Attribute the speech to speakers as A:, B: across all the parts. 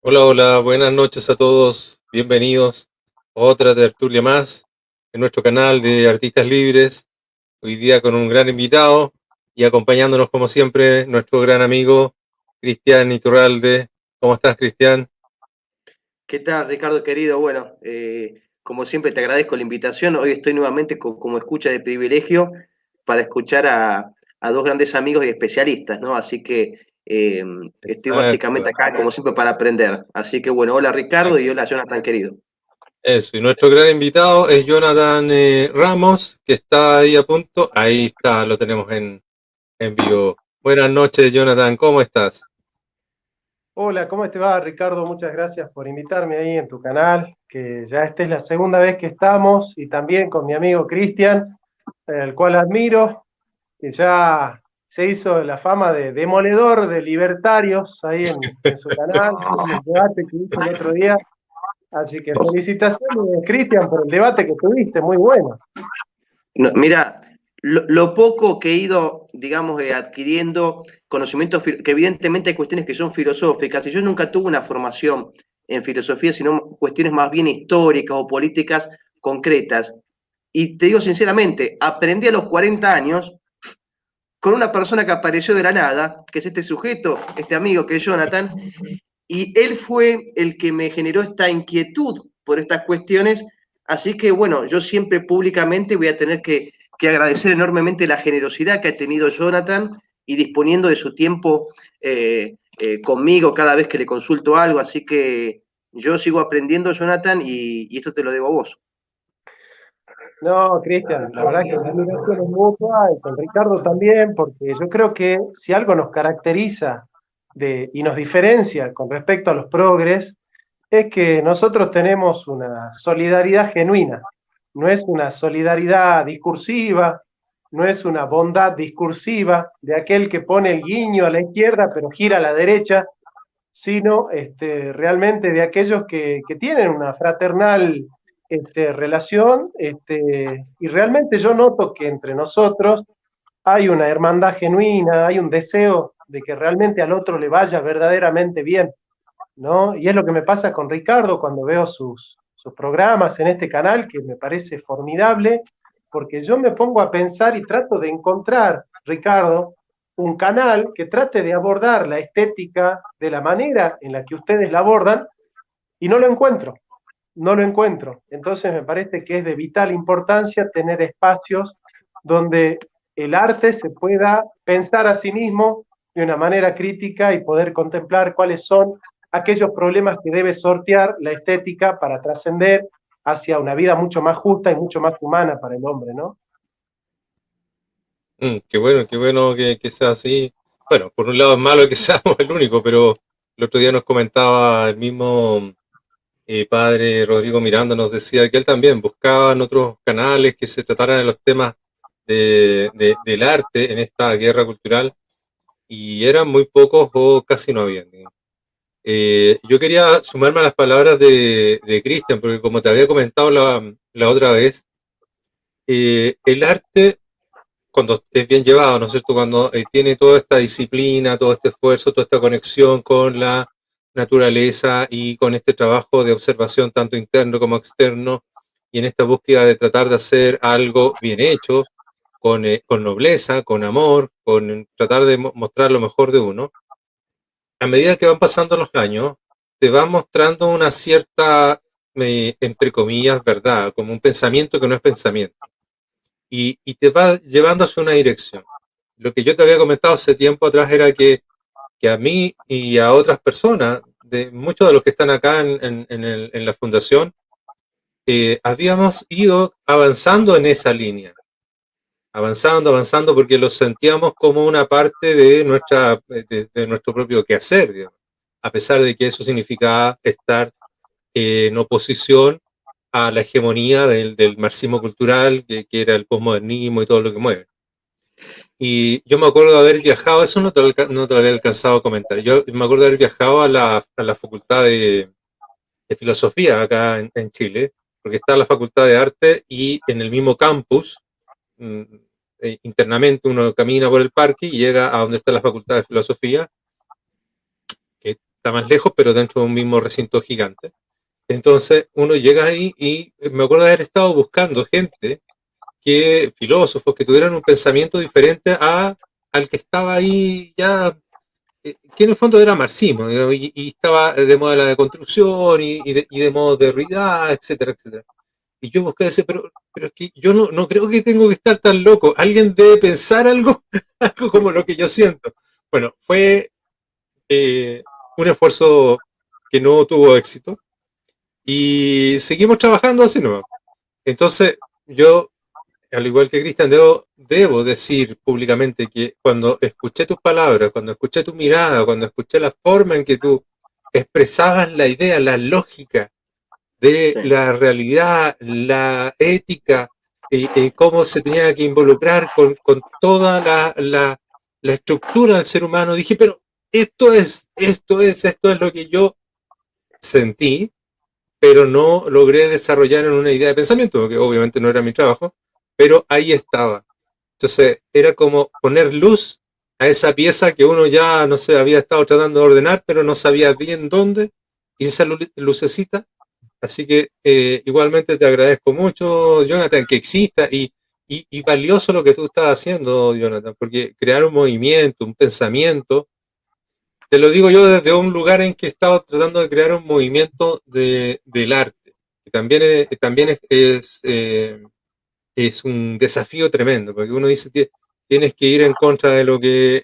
A: Hola, hola, buenas noches a todos. Bienvenidos a otra tertulia más en nuestro canal de Artistas Libres. Hoy día con un gran invitado y acompañándonos como siempre nuestro gran amigo Cristian Iturralde. ¿Cómo estás, Cristian?
B: ¿Qué tal, Ricardo querido? Bueno, como siempre te agradezco la invitación. Hoy estoy nuevamente como escucha de privilegio para escuchar a dos grandes amigos y especialistas, ¿no? Así que estoy básicamente
A: Exacto,
B: acá, como siempre, para aprender. Así que bueno, hola Ricardo y
A: exacto.
B: hola Jonathan querido.
A: Eso, y nuestro gran invitado es Jonathan Ramos, que está ahí a punto. Ahí está, lo tenemos en vivo. Buenas noches, Jonathan, ¿cómo estás?
C: Hola, ¿cómo te va, Ricardo? Muchas gracias por invitarme ahí en tu canal, que ya esta es la segunda vez que estamos, y también con mi amigo Cristian, el cual admiro, que ya se hizo la fama de demoledor de libertarios ahí en su canal, en el debate que hizo el otro día. Así que felicitaciones, Cristian, por el debate que tuviste, muy bueno.
B: No, mira, lo poco que he ido, digamos, adquiriendo conocimientos, que evidentemente hay cuestiones que son filosóficas, y yo nunca tuve una formación en filosofía, sino cuestiones más bien históricas o políticas concretas. Y te digo sinceramente, aprendí a los 40 años con una persona que apareció de la nada, que es este sujeto, este amigo que es Jonathan, y él fue el que me generó esta inquietud por estas cuestiones. Así que bueno, yo siempre públicamente voy a tener que agradecer enormemente la generosidad que ha tenido Jonathan y disponiendo de su tiempo conmigo cada vez que le consulto algo. Así que yo sigo aprendiendo, Jonathan, y esto te lo debo a vos.
C: No, Cristian, la verdad que la admiración es mutua y con Ricardo también, porque yo creo que si algo nos caracteriza y nos diferencia con respecto a los progres, es que nosotros tenemos una solidaridad genuina, no es una solidaridad discursiva, no es una bondad discursiva de aquel que pone el guiño a la izquierda pero gira a la derecha, sino realmente de aquellos que tienen una fraternal relación, y realmente yo noto que entre nosotros hay una hermandad genuina, hay un deseo de que realmente al otro le vaya verdaderamente bien, ¿no? Y es lo que me pasa con Ricardo cuando veo sus programas en este canal, que me parece formidable, porque yo me pongo a pensar y trato de encontrar, Ricardo, un canal que trate de abordar la estética de la manera en la que ustedes la abordan, y no lo encuentro, no lo encuentro. Entonces me parece que es de vital importancia tener espacios donde el arte se pueda pensar a sí mismo de una manera crítica y poder contemplar cuáles son aquellos problemas que debe sortear la estética para trascender hacia una vida mucho más justa y mucho más humana para el hombre, ¿no?
A: Qué bueno que sea así. Bueno, por un lado es malo que seamos el único, pero el otro día nos comentaba el mismo padre Rodrigo Miranda, nos decía que él también buscaba en otros canales que se trataran de los temas del arte en esta guerra cultural y eran muy pocos o casi no habían. Yo quería sumarme a las palabras de Cristian, porque como te había comentado la otra vez, el arte cuando es bien llevado, ¿no es cierto? Cuando tiene toda esta disciplina, todo este esfuerzo, toda esta conexión con la naturaleza y con este trabajo de observación tanto interno como externo y en esta búsqueda de tratar de hacer algo bien hecho, con nobleza, con amor, con tratar de mostrar lo mejor de uno, a medida que van pasando los años, te va mostrando una cierta, entre comillas, verdad, como un pensamiento que no es pensamiento y te va llevando hacia una dirección. Lo que yo te había comentado hace tiempo atrás era que a mí y a otras personas, de muchos de los que están acá en la fundación, habíamos ido avanzando en esa línea, avanzando, porque lo sentíamos como una parte de, de nuestro propio quehacer, digamos, a pesar de que eso significaba estar en oposición a la hegemonía del marxismo cultural, que era el posmodernismo y todo lo que mueve. Y yo me acuerdo de haber viajado, eso no te lo había alcanzado a comentar, yo me acuerdo de haber viajado a la Facultad de Filosofía acá en Chile, porque está la Facultad de Arte y en el mismo campus, mm, internamente uno camina por el parque y llega a donde está la Facultad de Filosofía, que está más lejos, pero dentro de un mismo recinto gigante. Entonces uno llega ahí y me acuerdo de haber estado buscando gente, filósofos, que tuvieran un pensamiento diferente al que estaba ahí ya, que en el fondo era marxismo, y estaba de moda la deconstrucción y de modo de Derrida, etcétera, etcétera. Y yo busqué ese, pero es que yo no creo que tengo que estar tan loco. Alguien debe pensar algo, algo como lo que yo siento. Bueno, fue un esfuerzo que no tuvo éxito y seguimos trabajando así nomás. Entonces, yo, al igual que Cristian, debo decir públicamente que cuando escuché tus palabras, cuando escuché tu mirada, cuando escuché la forma en que tú expresabas la idea, la lógica de
B: Sí.
A: la realidad, la ética, cómo se tenía que involucrar con toda la estructura del ser humano, dije, pero esto es lo que yo sentí, pero no logré desarrollar en una idea de pensamiento, porque obviamente no era mi trabajo, pero ahí estaba. Entonces era como poner luz a esa pieza que uno ya, no sé, había estado tratando de ordenar, pero no sabía bien dónde, y esa lucecita. Así que igualmente te agradezco mucho, Jonathan, que exista y valioso lo que tú estás haciendo, Jonathan, porque crear un movimiento, un pensamiento, te lo digo yo desde un lugar en que he estado tratando de crear un movimiento del arte, que también es un desafío tremendo, porque uno dice que tienes que ir en contra de lo que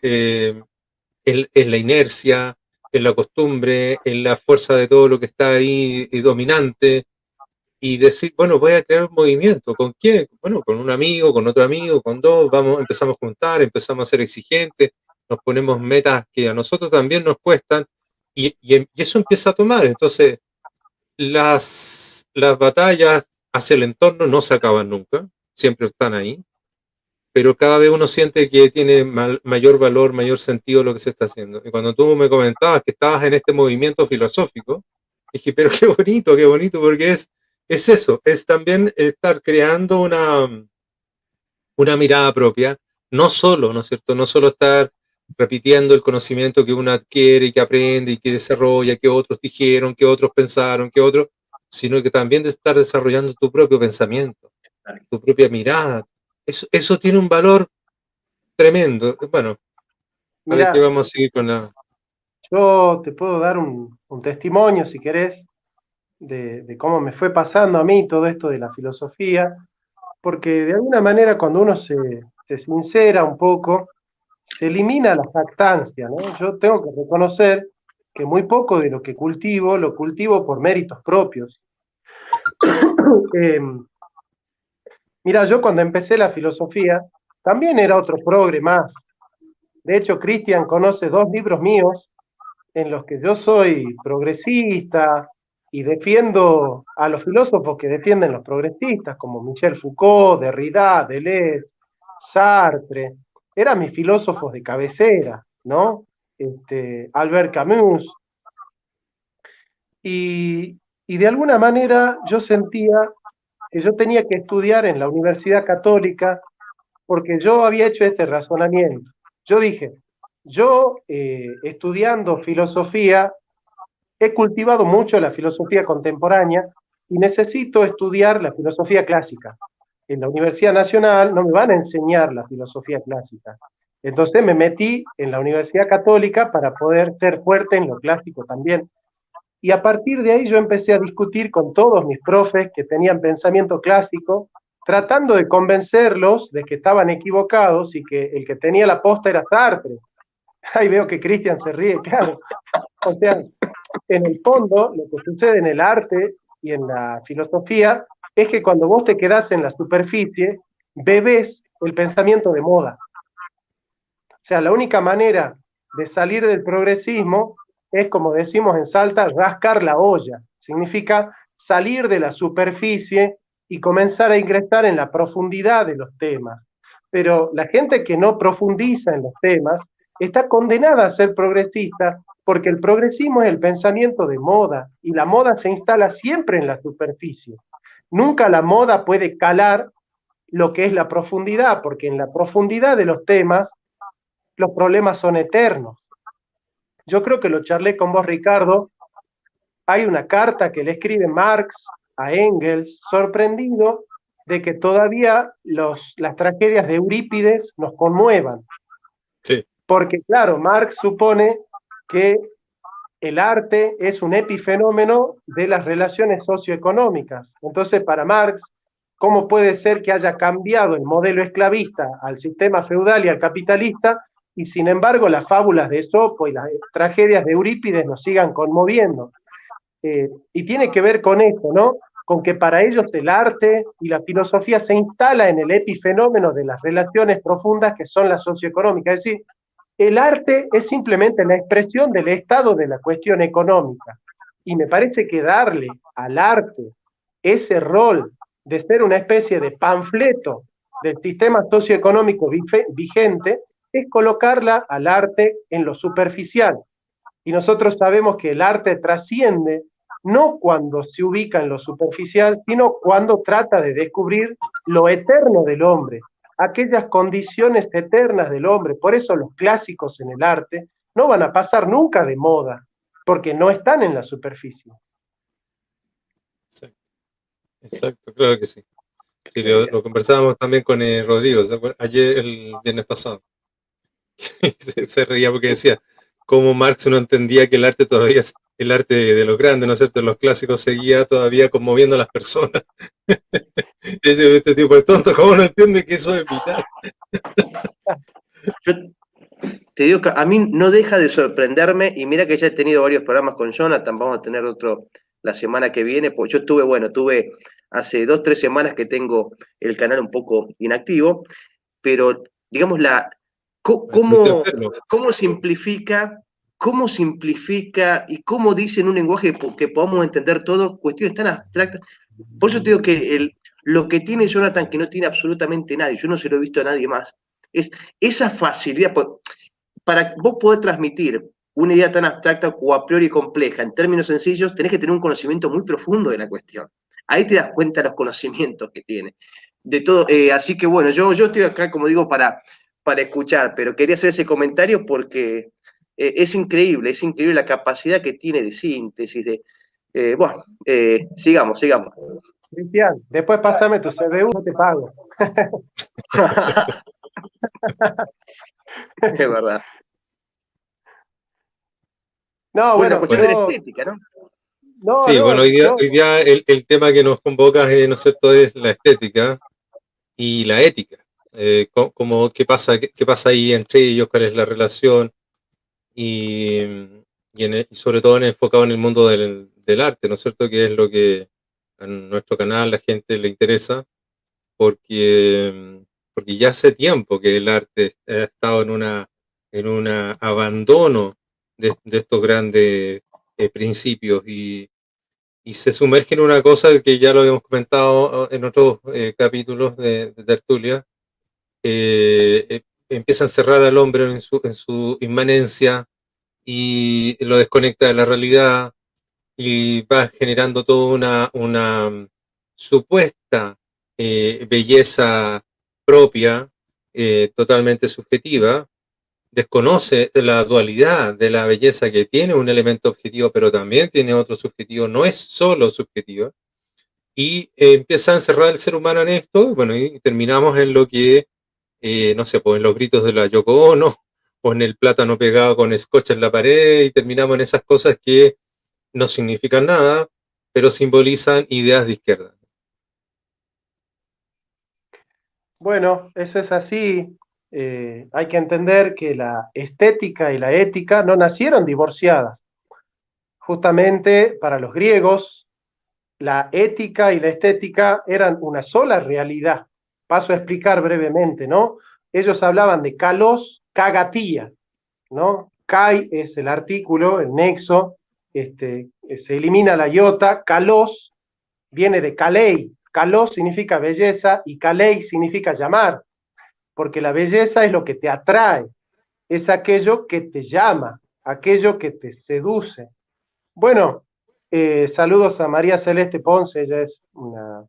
A: es la inercia, es la costumbre, es la fuerza de todo lo que está ahí dominante, y decir, bueno, voy a crear un movimiento. ¿Con quién? Bueno, con un amigo, con otro amigo, con dos, empezamos a juntar, empezamos a ser exigentes, nos ponemos metas que a nosotros también nos cuestan, y eso empieza a tomar. Entonces, las batallas hacia el entorno no se acaban nunca, siempre están ahí, pero cada vez uno siente que tiene mayor valor, mayor sentido lo que se está haciendo. Y cuando tú me comentabas que estabas en este movimiento filosófico, dije, pero qué bonito, porque es eso, es también estar creando una mirada propia, no solo, ¿no es cierto? No solo estar repitiendo el conocimiento que uno adquiere y que aprende y que desarrolla, que otros dijeron, que otros pensaron, que otros, sino que también de estar desarrollando tu propio pensamiento, tu propia mirada. Eso tiene un valor tremendo. Bueno, a ver qué
C: Mirá,
A: vamos a seguir con la...
C: yo te puedo dar un testimonio, si querés, de cómo me fue pasando a mí todo esto de la filosofía, porque de alguna manera cuando uno se sincera un poco, se elimina la jactancia, ¿no? Yo tengo que reconocer que muy poco de lo que cultivo, lo cultivo por méritos propios. Eh, Mira, yo cuando empecé la filosofía, también era otro progre más. De hecho, Cristian conoce dos libros míos en los que yo soy progresista y defiendo a los filósofos que defienden los progresistas, como Michel Foucault, Derrida, Deleuze, Sartre. Eran mis filósofos de cabecera, ¿no? Albert Camus. Y de alguna manera yo sentía que yo tenía que estudiar en la Universidad Católica porque yo había hecho este razonamiento. Yo dije, yo estudiando filosofía he cultivado mucho la filosofía contemporánea y necesito estudiar la filosofía clásica. En la Universidad Nacional no me van a enseñar la filosofía clásica. Entonces me metí en la Universidad Católica para poder ser fuerte en lo clásico también. Y a partir de ahí yo empecé a discutir con todos mis profes que tenían pensamiento clásico, tratando de convencerlos de que estaban equivocados y que el que tenía la posta era Sartre. Ahí veo que Cristian se ríe, claro. O sea, en el fondo, lo que sucede en el arte y en la filosofía es que cuando vos te quedás en la superficie, bebés el pensamiento de moda. O sea, la única manera de salir del progresismo es, como decimos en Salta, rascar la olla. Significa salir de la superficie y comenzar a ingresar en la profundidad de los temas. Pero la gente que no profundiza en los temas está condenada a ser progresista porque el progresismo es el pensamiento de moda y la moda se instala siempre en la superficie. Nunca la moda puede calar lo que es la profundidad, porque en la profundidad de los temas los problemas son eternos. yo creo que lo charlé con vos, Ricardo, hay una carta que le escribe Marx a Engels, sorprendido de que todavía las tragedias de Eurípides nos conmuevan.
A: Sí.
C: Porque, claro, Marx supone que el arte es un epifenómeno de las relaciones socioeconómicas. Entonces, para Marx, ¿cómo puede ser que haya cambiado el modelo esclavista al sistema feudal y al capitalista, y sin embargo las fábulas de Esopo y las tragedias de Eurípides nos sigan conmoviendo? Y tiene que ver con esto, ¿no? Con que para ellos el arte y la filosofía se instala en el epifenómeno de las relaciones profundas que son las socioeconómicas. Es decir, el arte es simplemente la expresión del estado de la cuestión económica. Y me parece que darle al arte ese rol de ser una especie de panfleto del sistema socioeconómico vigente es colocarla al arte en lo superficial. Y nosotros sabemos que el arte trasciende no cuando se ubica en lo superficial, sino cuando trata de descubrir lo eterno del hombre, aquellas condiciones eternas del hombre. Por eso los clásicos en el arte no van a pasar nunca de moda, porque no están en la superficie.
A: Exacto, exacto, claro que sí. Sí, lo conversábamos también con Rodrigo, ayer, el viernes pasado. Se reía porque decía cómo Marx no entendía que el arte todavía, el arte de los grandes, ¿no es cierto?, los clásicos, seguía todavía conmoviendo a las personas. Este tipo de tonto, ¿cómo no entiende que eso es vital?
B: Yo te digo que a mí no deja de sorprenderme, y mira que ya he tenido varios programas con Jonathan, vamos a tener otro la semana que viene, pues yo tuve hace 2-3 semanas que tengo el canal un poco inactivo, pero digamos cómo simplifica y cómo dice en un lenguaje que podamos entender todo cuestiones tan abstractas. Por eso te digo que lo que tiene Jonathan, que no tiene absolutamente nadie, yo no se lo he visto a nadie más, es esa facilidad. Para vos poder transmitir una idea tan abstracta o a priori compleja en términos sencillos, tenés que tener un conocimiento muy profundo de la cuestión. Ahí te das cuenta de los conocimientos que tiene. De todo, así que bueno, yo estoy acá, como digo, para escuchar, pero quería hacer ese comentario porque es increíble la capacidad que tiene de síntesis, bueno, sigamos.
C: Cristian, después pásame tu CBU, no te pago.
B: Es verdad.
C: No,
B: Bueno,
C: bueno,
B: cuestión de la estética, ¿no?
C: No,
A: sí,
C: no,
A: bueno, hoy día el tema que nos convoca, ¿no es cierto?, es la estética y la ética. ¿Qué pasa ahí entre ellos? ¿Cuál es la relación? Y sobre todo enfocado en el mundo del arte, ¿no es cierto?, que es lo que a nuestro canal la gente le interesa, porque ya hace tiempo que el arte ha estado en un abandono de estos grandes principios y se sumerge en una cosa que ya lo habíamos comentado en otros capítulos de Tertulia. Empieza a encerrar al hombre en su inmanencia y lo desconecta de la realidad y va generando toda una supuesta belleza propia, totalmente subjetiva. Desconoce la dualidad de la belleza, que tiene un elemento objetivo, pero también tiene otro subjetivo, no es solo subjetiva, y empieza a encerrar el ser humano en esto, bueno, y terminamos en lo que, no sé, pues en los gritos de la Yoko Ono, o en el plátano pegado con scotch en la pared, y terminamos en esas cosas que no significan nada, pero simbolizan ideas de izquierda.
C: Bueno, eso es así. Hay que entender que la estética y la ética no nacieron divorciadas. Justamente para los griegos, la ética y la estética eran una sola realidad. Paso a explicar brevemente, ¿no? Ellos hablaban de kalos, kagatía, ¿no? Kai es el artículo, el nexo, se elimina la iota, kalos viene de kalei. Kalos significa belleza y kalei significa llamar, porque la belleza es lo que te atrae, es aquello que te llama, aquello que te seduce. Bueno, saludos a María Celeste Ponce, ella es una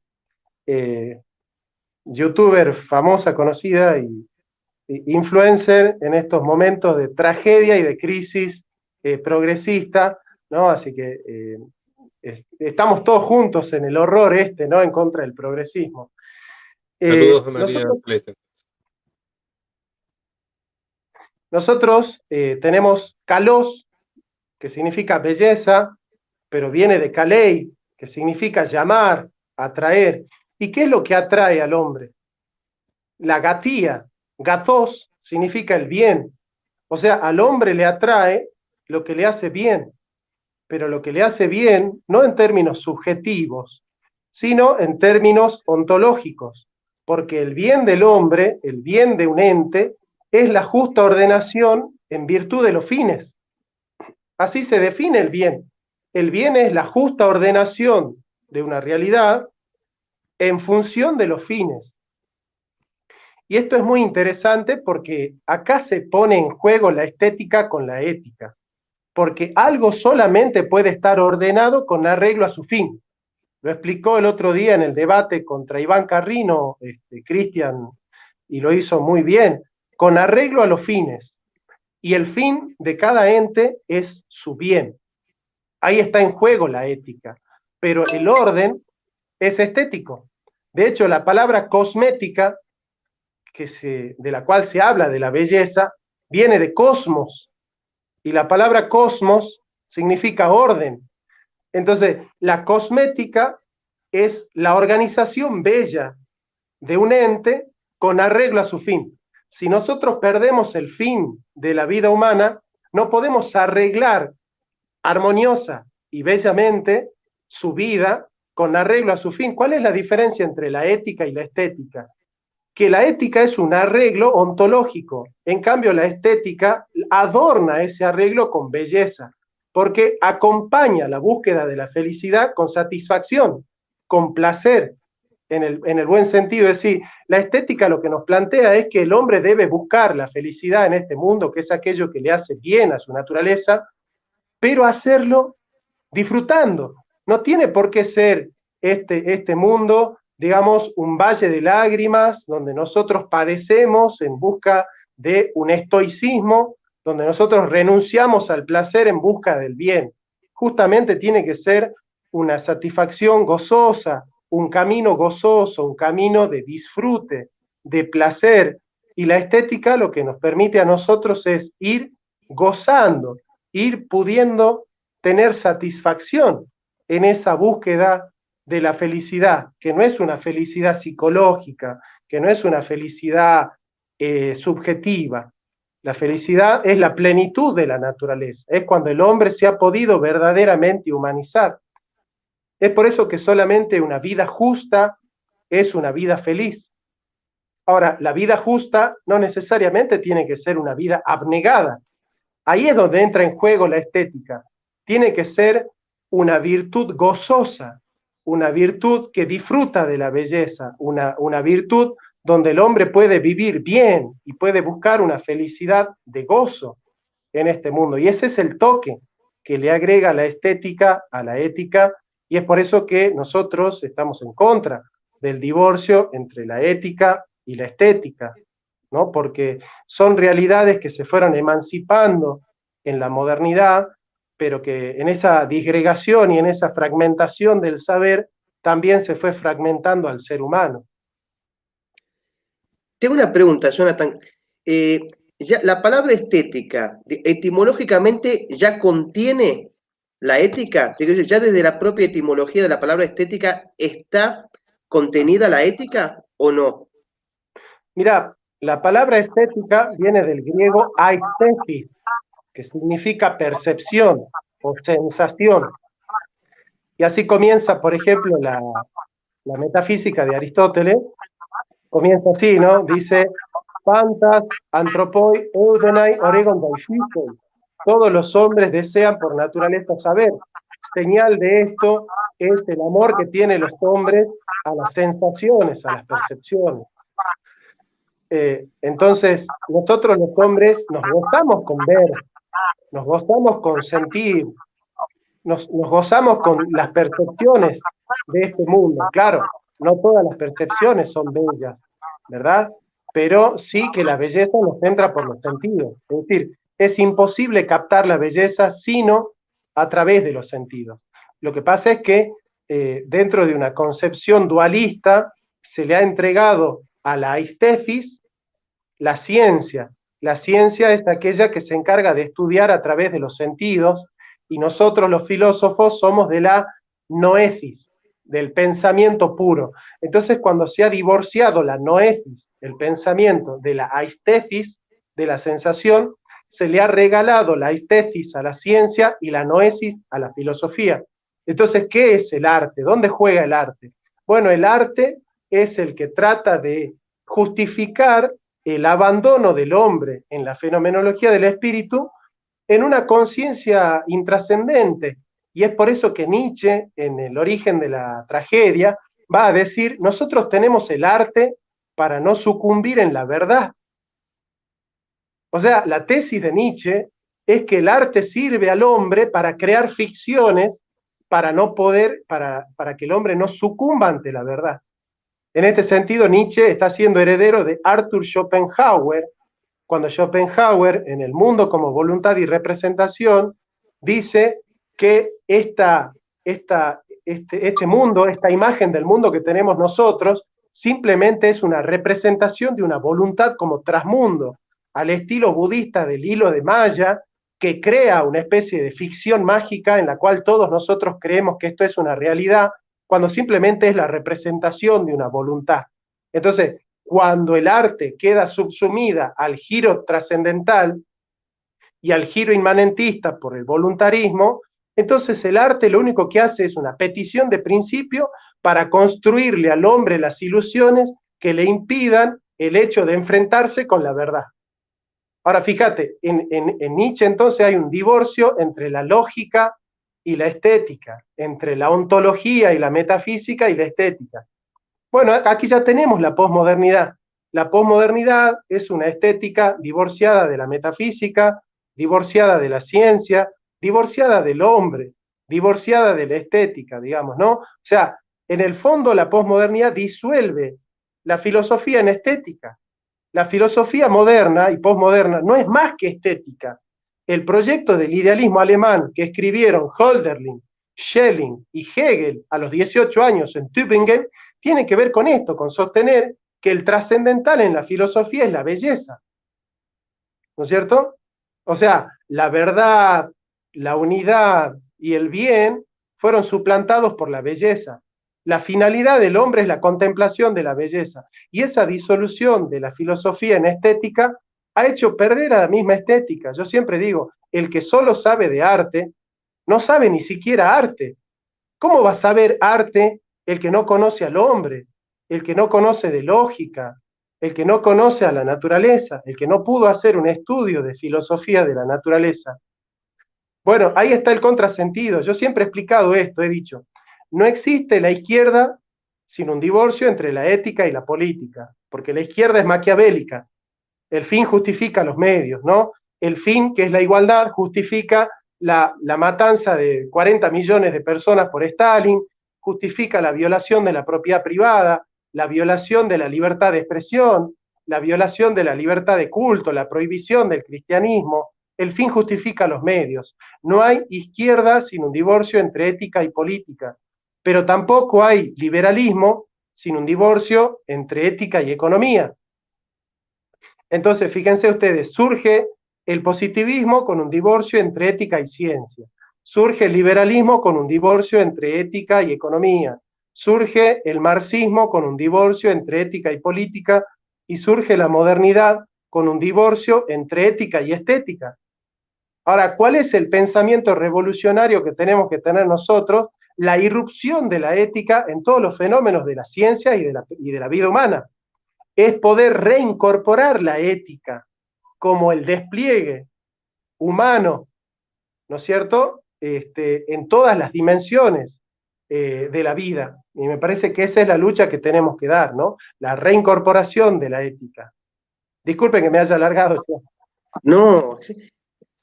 C: youtuber famosa, conocida y influencer en estos momentos de tragedia y de crisis progresista, ¿no? Así que estamos todos juntos en el horror ¿no? En contra del progresismo.
A: Saludos a María Pleiten.
C: Nosotros tenemos kalos, que significa belleza, pero viene de kalei, que significa llamar, atraer. ¿Y qué es lo que atrae al hombre? La gatía. Gatos significa el bien. O sea, al hombre le atrae lo que le hace bien, pero lo que le hace bien no en términos subjetivos, sino en términos ontológicos, porque el bien del hombre, el bien de un ente, es la justa ordenación en virtud de los fines. Así se define el bien. El bien es la justa ordenación de una realidad en función de los fines. Y esto es muy interesante porque acá se pone en juego la estética con la ética, porque algo solamente puede estar ordenado con arreglo a su fin. Lo explicó el otro día en el debate contra Iván Carrino, Cristian, y lo hizo muy bien, con arreglo a los fines. Y el fin de cada ente es su bien. Ahí está en juego la ética, pero el orden es estético. De hecho, la palabra cosmética, de la cual se habla de la belleza, viene de cosmos, y la palabra cosmos significa orden. Entonces, la cosmética es la organización bella de un ente con arreglo a su fin. Si nosotros perdemos el fin de la vida humana, no podemos arreglar armoniosa y bellamente su vida con arreglo a su fin. ¿Cuál es la diferencia entre la ética y la estética? Que la ética es un arreglo ontológico, en cambio la estética adorna ese arreglo con belleza, porque acompaña la búsqueda de la felicidad con satisfacción, con placer, en el buen sentido. Es decir, la estética lo que nos plantea es que el hombre debe buscar la felicidad en este mundo, que es aquello que le hace bien a su naturaleza, pero hacerlo disfrutando. No tiene por qué ser este mundo, digamos, un valle de lágrimas, donde nosotros padecemos en busca de un estoicismo, donde nosotros renunciamos al placer en busca del bien. Justamente tiene que ser una satisfacción gozosa, un camino gozoso, un camino de disfrute, de placer. Y la estética lo que nos permite a nosotros es ir gozando, ir pudiendo tener satisfacción en esa búsqueda de la felicidad, que no es una felicidad psicológica, que no es una felicidad subjetiva. La felicidad es la plenitud de la naturaleza, es cuando el hombre se ha podido verdaderamente humanizar. Es por eso que solamente una vida justa es una vida feliz. Ahora, la vida justa no necesariamente tiene que ser una vida abnegada. Ahí es donde entra en juego la estética. Tiene que ser una virtud gozosa, una virtud que disfruta de la belleza, una virtud donde el hombre puede vivir bien y puede buscar una felicidad de gozo en este mundo. Y ese es el toque que le agrega la estética a la ética, y es por eso que nosotros estamos en contra del divorcio entre la ética y la estética, ¿no? Porque son realidades que se fueron emancipando en la modernidad, pero que en esa disgregación y en esa fragmentación del saber también se fue fragmentando al ser humano.
B: Tengo una pregunta, Jonathan. La palabra estética, etimológicamente, ¿ya contiene la ética? ¿Ya desde la propia etimología de la palabra estética está contenida la ética o no?
C: Mira, la palabra estética viene del griego aesthesis, que significa percepción o sensación. Y así comienza, por ejemplo, la metafísica de Aristóteles. Comienza así, ¿no? Dice, Pantas, Anthropoi, Eudenai, Oregon, Daifisoi. Todos los hombres desean por naturaleza saber. Señal de esto es el amor que tienen los hombres a las sensaciones, a las percepciones. Entonces, nosotros los hombres nos gozamos con ver, nos gozamos con sentir, nos gozamos con las percepciones de este mundo. Claro, no todas las percepciones son bellas, ¿verdad? Pero sí que la belleza nos entra por los sentidos. Es decir, es imposible captar la belleza sino a través de los sentidos. Lo que pasa es que dentro de una concepción dualista se le ha entregado a la aistefis la ciencia. La ciencia es aquella que se encarga de estudiar a través de los sentidos, y nosotros los filósofos somos de la noesis, del pensamiento puro. Entonces, cuando se ha divorciado la noesis, el pensamiento, de la aistefis, de la sensación, se le ha regalado la aistefis a la ciencia y la noesis a la filosofía. Entonces, ¿qué es el arte? ¿Dónde juega el arte? Bueno, el arte es el que trata de justificar el abandono del hombre en la fenomenología del espíritu en una conciencia intrascendente. Y es por eso que Nietzsche, en El origen de la tragedia, va a decir, nosotros tenemos el arte para no sucumbir en la verdad. O sea, la tesis de Nietzsche es que el arte sirve al hombre para crear ficciones para no poder, para que el hombre no sucumba ante la verdad. En este sentido, Nietzsche está siendo heredero de Arthur Schopenhauer, cuando Schopenhauer, en El mundo como voluntad y representación, dice que este mundo, esta imagen del mundo que tenemos nosotros, simplemente es una representación de una voluntad como trasmundo, al estilo budista del hilo de Maya, que crea una especie de ficción mágica en la cual todos nosotros creemos que esto es una realidad, cuando simplemente es la representación de una voluntad. Entonces, cuando el arte queda subsumida al giro trascendental y al giro inmanentista por el voluntarismo, entonces el arte lo único que hace es una petición de principio para construirle al hombre las ilusiones que le impidan el hecho de enfrentarse con la verdad. Ahora fíjate, en Nietzsche entonces hay un divorcio entre la lógica y la estética, entre la ontología y la metafísica y la estética. Bueno, aquí ya tenemos la posmodernidad. La posmodernidad es una estética divorciada de la metafísica, divorciada de la ciencia, divorciada del hombre, divorciada de la estética, digamos, ¿no? O sea, en el fondo la posmodernidad disuelve la filosofía en estética. La filosofía moderna y posmoderna no es más que estética. El proyecto del idealismo alemán que escribieron Hölderlin, Schelling y Hegel a los 18 años en Tübingen tiene que ver con esto, con sostener que el trascendental en la filosofía es la belleza. ¿No es cierto? O sea, la verdad, la unidad y el bien fueron suplantados por la belleza. La finalidad del hombre es la contemplación de la belleza. Y esa disolución de la filosofía en estética ha hecho perder a la misma estética. Yo siempre digo, el que solo sabe de arte, no sabe ni siquiera arte. ¿Cómo va a saber arte el que no conoce al hombre, el que no conoce de lógica, el que no conoce a la naturaleza, el que no pudo hacer un estudio de filosofía de la naturaleza? Bueno, ahí está el contrasentido. Yo siempre he explicado esto, he dicho, no existe la izquierda sin un divorcio entre la ética y la política, porque la izquierda es maquiavélica. El fin justifica los medios, ¿no? El fin, que es la igualdad, justifica la matanza de 40 millones de personas por Stalin, justifica la violación de la propiedad privada, la violación de la libertad de expresión, la violación de la libertad de culto, la prohibición del cristianismo. El fin justifica los medios. No hay izquierda sin un divorcio entre ética y política, pero tampoco hay liberalismo sin un divorcio entre ética y economía. Entonces, fíjense ustedes, surge el positivismo con un divorcio entre ética y ciencia. Surge el liberalismo con un divorcio entre ética y economía. Surge el marxismo con un divorcio entre ética y política. Y surge la modernidad con un divorcio entre ética y estética. Ahora, ¿cuál es el pensamiento revolucionario que tenemos que tener nosotros? La irrupción de la ética en todos los fenómenos de la ciencia y de la vida humana. Es poder reincorporar la ética como el despliegue humano, ¿no es cierto?, en todas las dimensiones de la vida. Y me parece que esa es la lucha que tenemos que dar, ¿no? La reincorporación de la ética. Disculpen que me haya alargado.
B: No,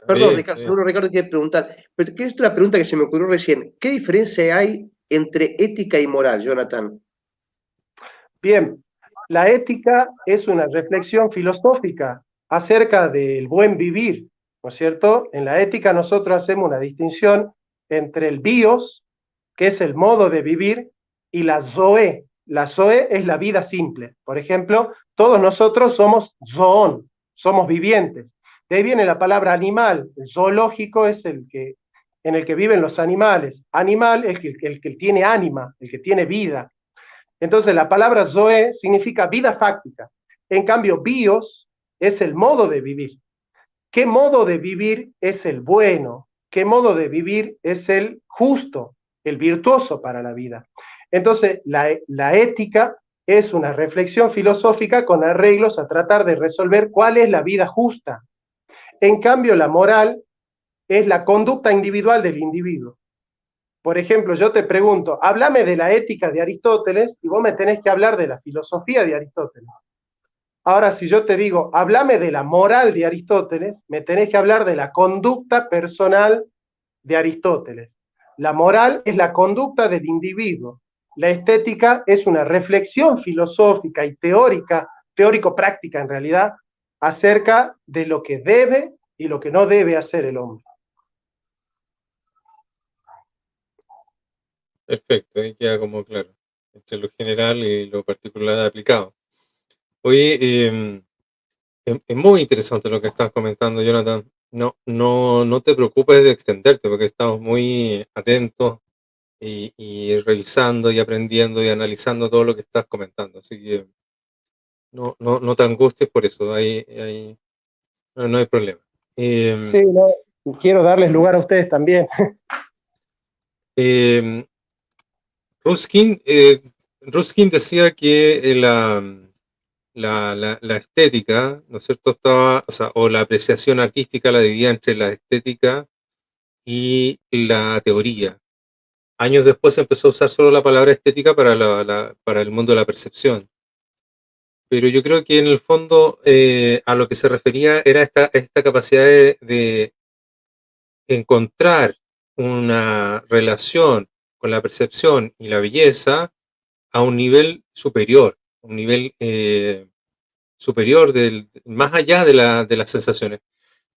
B: perdón,
A: Bien,
B: Ricardo,
A: bien.
B: seguro Ricardo quiere preguntar, pero ¿qué es la pregunta que se me ocurrió recién? ¿Qué diferencia hay entre ética y moral, Jonathan?
C: Bien, la ética es una reflexión filosófica acerca del buen vivir, ¿no es cierto? En la ética nosotros hacemos una distinción entre el bios, que es el modo de vivir, y la zoe. La zoe es la vida simple. Por ejemplo, todos nosotros somos zoon, somos vivientes. De ahí viene la palabra animal. El zoológico es el que, en el que viven los animales. Animal es el que tiene ánima, el que tiene vida. Entonces la palabra zoe significa vida fáctica. En cambio, bios es el modo de vivir. ¿Qué modo de vivir es el bueno? ¿Qué modo de vivir es el justo, el virtuoso para la vida? Entonces, la ética es una reflexión filosófica con arreglos a tratar de resolver cuál es la vida justa. En cambio, la moral es la conducta individual del individuo. Por ejemplo, yo te pregunto, háblame de la ética de Aristóteles y vos me tenés que hablar de la filosofía de Aristóteles. Ahora, si yo te digo, háblame de la moral de Aristóteles, me tenés que hablar de la conducta personal de Aristóteles. La moral es la conducta del individuo. La estética es una reflexión filosófica y teórica, teórico-práctica en realidad, acerca de lo que debe y lo que no debe hacer el hombre.
A: Perfecto, ahí queda como claro, entre lo general y lo particular aplicado. Oye, es muy interesante lo que estás comentando, Jonathan. No te preocupes de extenderte, porque estamos muy atentos y revisando y aprendiendo y analizando todo lo que estás comentando. Así que no te angusties por eso, no hay problema.
C: Sí, no, quiero darles lugar a ustedes también.
A: Ruskin decía que la estética, ¿no es cierto?, estaba, o la apreciación artística la dividía entre la estética y la teoría. Años después se empezó a usar solo la palabra estética para el mundo de la percepción. Pero yo creo que en el fondo a lo que se refería era esta capacidad de encontrar una relación con la percepción y la belleza a un nivel superior, un nivel superior, más allá de las sensaciones.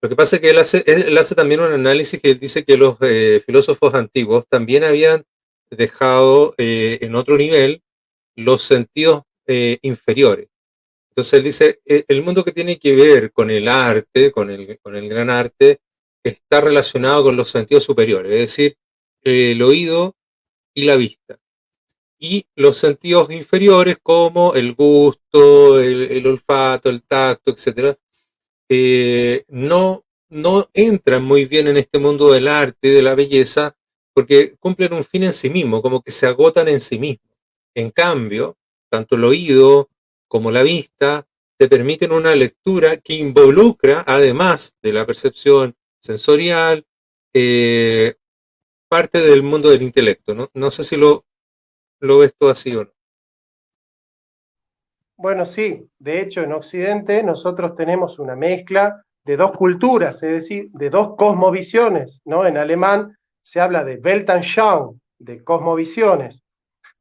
A: Lo que pasa es que él hace también un análisis que él dice que los filósofos antiguos también habían dejado en otro nivel los sentidos inferiores. Entonces él dice, el mundo que tiene que ver con el arte, con el gran arte, está relacionado con los sentidos superiores, es decir, el oído y la vista. Y los sentidos inferiores como el gusto, el olfato, el tacto, etcétera, no entran muy bien en este mundo del arte y de la belleza porque cumplen un fin en sí mismo, como que se agotan en sí mismos. En cambio, tanto el oído como la vista te permiten una lectura que involucra, además de la percepción sensorial, parte del mundo del intelecto. No sé si lo ves tú así o no.
C: Bueno, sí, de hecho en Occidente nosotros tenemos una mezcla de dos culturas, es decir, de dos cosmovisiones, ¿no? En alemán se habla de Weltanschauung, de cosmovisiones.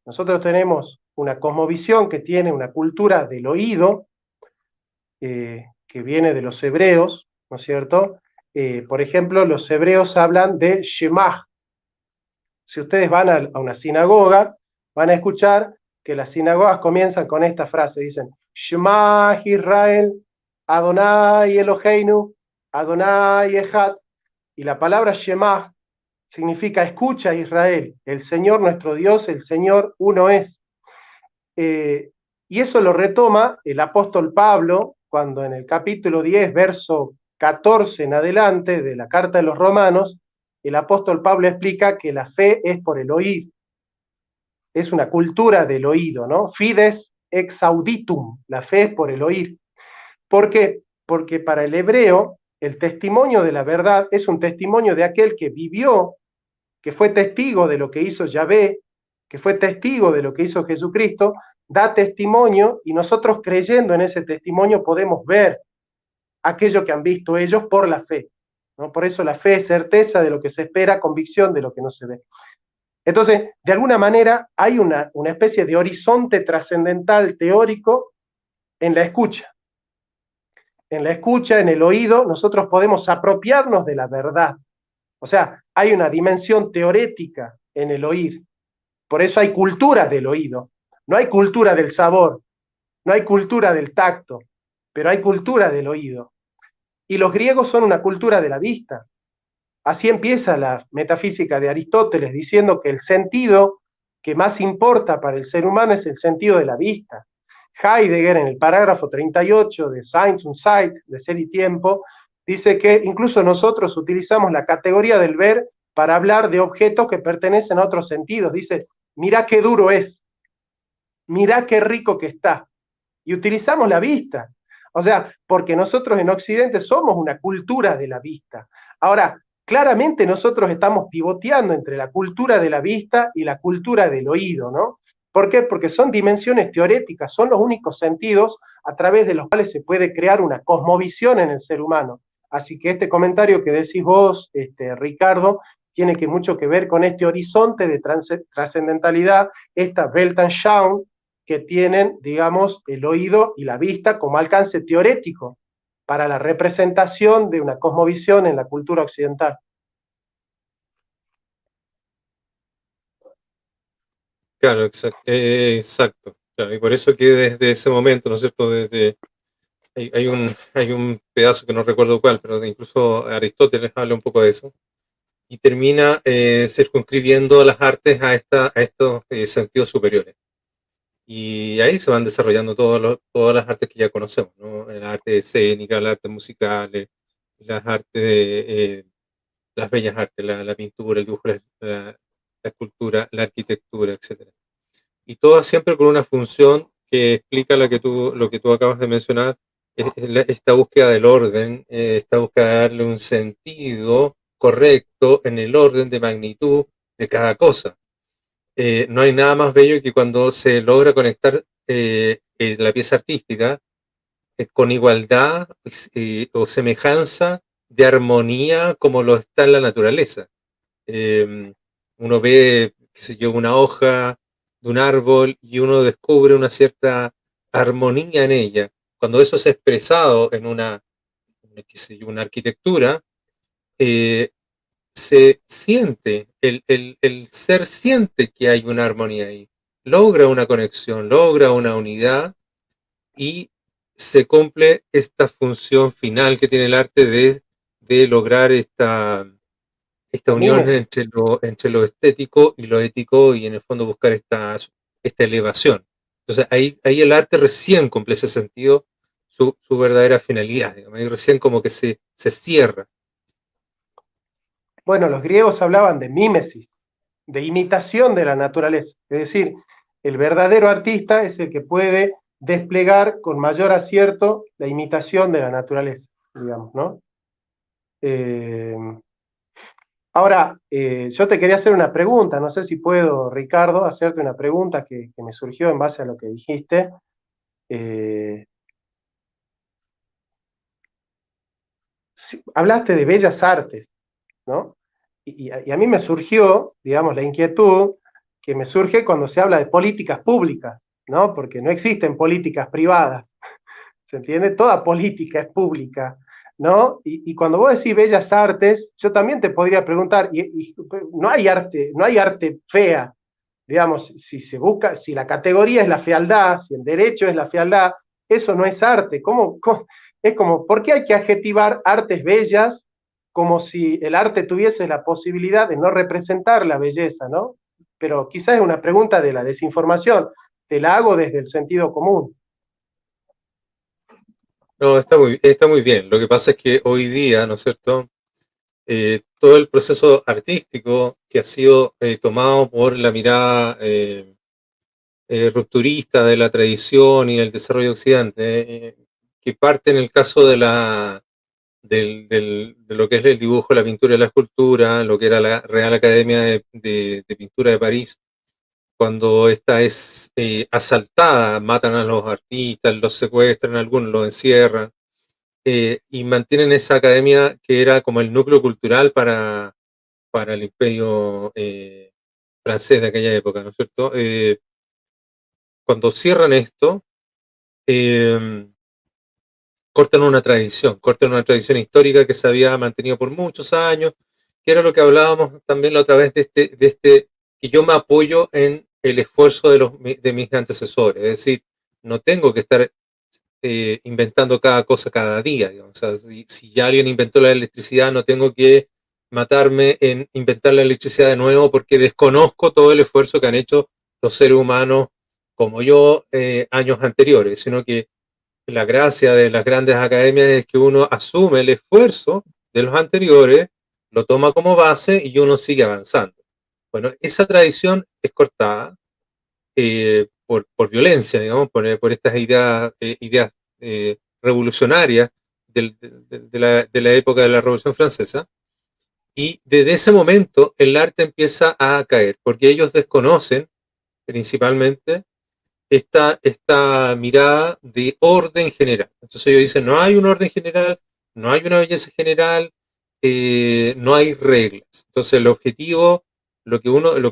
C: Nosotros tenemos una cosmovisión que tiene una cultura del oído, que viene de los hebreos, ¿no es cierto? Por ejemplo, los hebreos hablan de Shemah. Si ustedes van a una sinagoga, van a escuchar que las sinagogas comienzan con esta frase, dicen, Shema Israel, Adonai Eloheinu, Adonai Echad, y la palabra Shema significa escucha Israel, el Señor nuestro Dios, el Señor uno es. Y eso lo retoma el apóstol Pablo, cuando en el capítulo 10, verso 14 en adelante de la carta de los Romanos, el apóstol Pablo explica que la fe es por el oír, es una cultura del oído, ¿no? Fides ex auditum, la fe es por el oír. ¿Por qué? Porque para el hebreo el testimonio de la verdad es un testimonio de aquel que vivió, que fue testigo de lo que hizo Yahvé, que fue testigo de lo que hizo Jesucristo, da testimonio y nosotros creyendo en ese testimonio podemos ver aquello que han visto ellos por la fe, ¿no? Por eso la fe es certeza de lo que se espera, convicción de lo que no se ve. Entonces, de alguna manera hay una especie de horizonte trascendental teórico en la escucha. en la escucha, en el oído, nosotros podemos apropiarnos de la verdad. O sea, hay una dimensión teorética en el oír. Por eso hay cultura del oído. No hay cultura del sabor, no hay cultura del tacto, pero hay cultura del oído. Y los griegos son una cultura de la vista. Así empieza la metafísica de Aristóteles, diciendo que el sentido que más importa para el ser humano es el sentido de la vista. Heidegger, en el parágrafo 38 de Science und Zeit, de Ser y Tiempo, dice que incluso nosotros utilizamos la categoría del ver para hablar de objetos que pertenecen a otros sentidos. Dice, mirá qué duro es, mirá qué rico que está. Y utilizamos la vista. O sea, porque nosotros en Occidente somos una cultura de la vista. Ahora, claramente nosotros estamos pivoteando entre la cultura de la vista y la cultura del oído, ¿no? ¿Por qué? Porque son dimensiones teoréticas, son los únicos sentidos a través de los cuales se puede crear una cosmovisión en el ser humano. Así que este comentario que decís vos, Ricardo, tiene mucho que ver con este horizonte de trascendentalidad, esta Weltanschauung, que tienen, digamos, el oído y la vista como alcance teorético para la representación de una cosmovisión en la cultura occidental.
A: Claro, exacto. Claro, y por eso que desde ese momento, ¿no es cierto? Hay un pedazo que no recuerdo cuál, pero incluso Aristóteles habla un poco de eso, y termina circunscribiendo las artes a estos sentidos superiores. Y ahí se van desarrollando todas las artes que ya conocemos, ¿no? El arte escénica, las artes musicales, las artes las bellas artes, la pintura, el dibujo, la escultura, la arquitectura, etc. Y todas siempre con una función que explica lo que tú acabas de mencionar, esta búsqueda del orden, esta búsqueda de darle un sentido correcto en el orden de magnitud de cada cosa. No hay nada más bello que cuando se logra conectar la pieza artística con igualdad o semejanza de armonía como lo está en la naturaleza. Uno ve, qué sé yo, una hoja de un árbol y uno descubre una cierta armonía en ella. Cuando eso es expresado en qué sé yo, una arquitectura, eh, se siente, el ser siente que hay una armonía ahí, logra una conexión, logra una unidad y se cumple esta función final que tiene el arte de lograr esta unión entre lo estético y lo ético y en el fondo buscar esta elevación. Entonces ahí el arte recién cumple ese sentido, su verdadera finalidad, digamos, y recién como que se cierra.
C: Bueno, los griegos hablaban de mímesis, de imitación de la naturaleza. Es decir, el verdadero artista es el que puede desplegar con mayor acierto la imitación de la naturaleza, digamos, ¿no? Ahora, yo te quería hacer una pregunta, no sé si puedo, Ricardo, hacerte una pregunta que me surgió en base a lo que dijiste. Hablaste de bellas artes, ¿no? Y a mí me surgió, digamos, la inquietud que me surge cuando se habla de políticas públicas, ¿no? Porque no existen políticas privadas, ¿se entiende? Toda política es pública, ¿no? Y cuando vos decís bellas artes, yo también te podría preguntar, no hay arte fea, digamos, si se busca, si la categoría es la fealdad, si el derecho es la fealdad, eso no es arte. Es como, ¿por qué hay que adjetivar artes bellas como si el arte tuviese la posibilidad de no representar la belleza, ¿no? Pero quizás es una pregunta de la desinformación, te la hago desde el sentido común.
A: No, está muy bien. Lo que pasa es que hoy día, ¿no es cierto? Todo el proceso artístico que ha sido tomado por la mirada rupturista de la tradición y el desarrollo occidente, que parte en el caso de lo que es el dibujo, la pintura y la escultura, lo que era la Real Academia de Pintura de París, cuando esta es asaltada, matan a los artistas, los secuestran, algunos los encierran, y mantienen esa academia que era como el núcleo cultural para el imperio francés de aquella época, ¿no es cierto? Cuando cierran esto, cortan una tradición histórica que se había mantenido por muchos años, que era lo que hablábamos también la otra vez que yo me apoyo en el esfuerzo de mis antecesores, es decir, no tengo que estar inventando cada cosa cada día, digamos. O sea, si ya alguien inventó la electricidad, no tengo que matarme en inventar la electricidad de nuevo porque desconozco todo el esfuerzo que han hecho los seres humanos como yo años anteriores, sino que la gracia de las grandes academias es que uno asume el esfuerzo de los anteriores, lo toma como base y uno sigue avanzando. Bueno, esa tradición es cortada por violencia, digamos, por estas ideas revolucionarias de la época de la Revolución Francesa. Y desde ese momento el arte empieza a caer, porque ellos desconocen principalmente esta mirada de orden general. Entonces ellos dicen, no hay un orden general, no hay una belleza general, no hay reglas. Entonces el objetivo, lo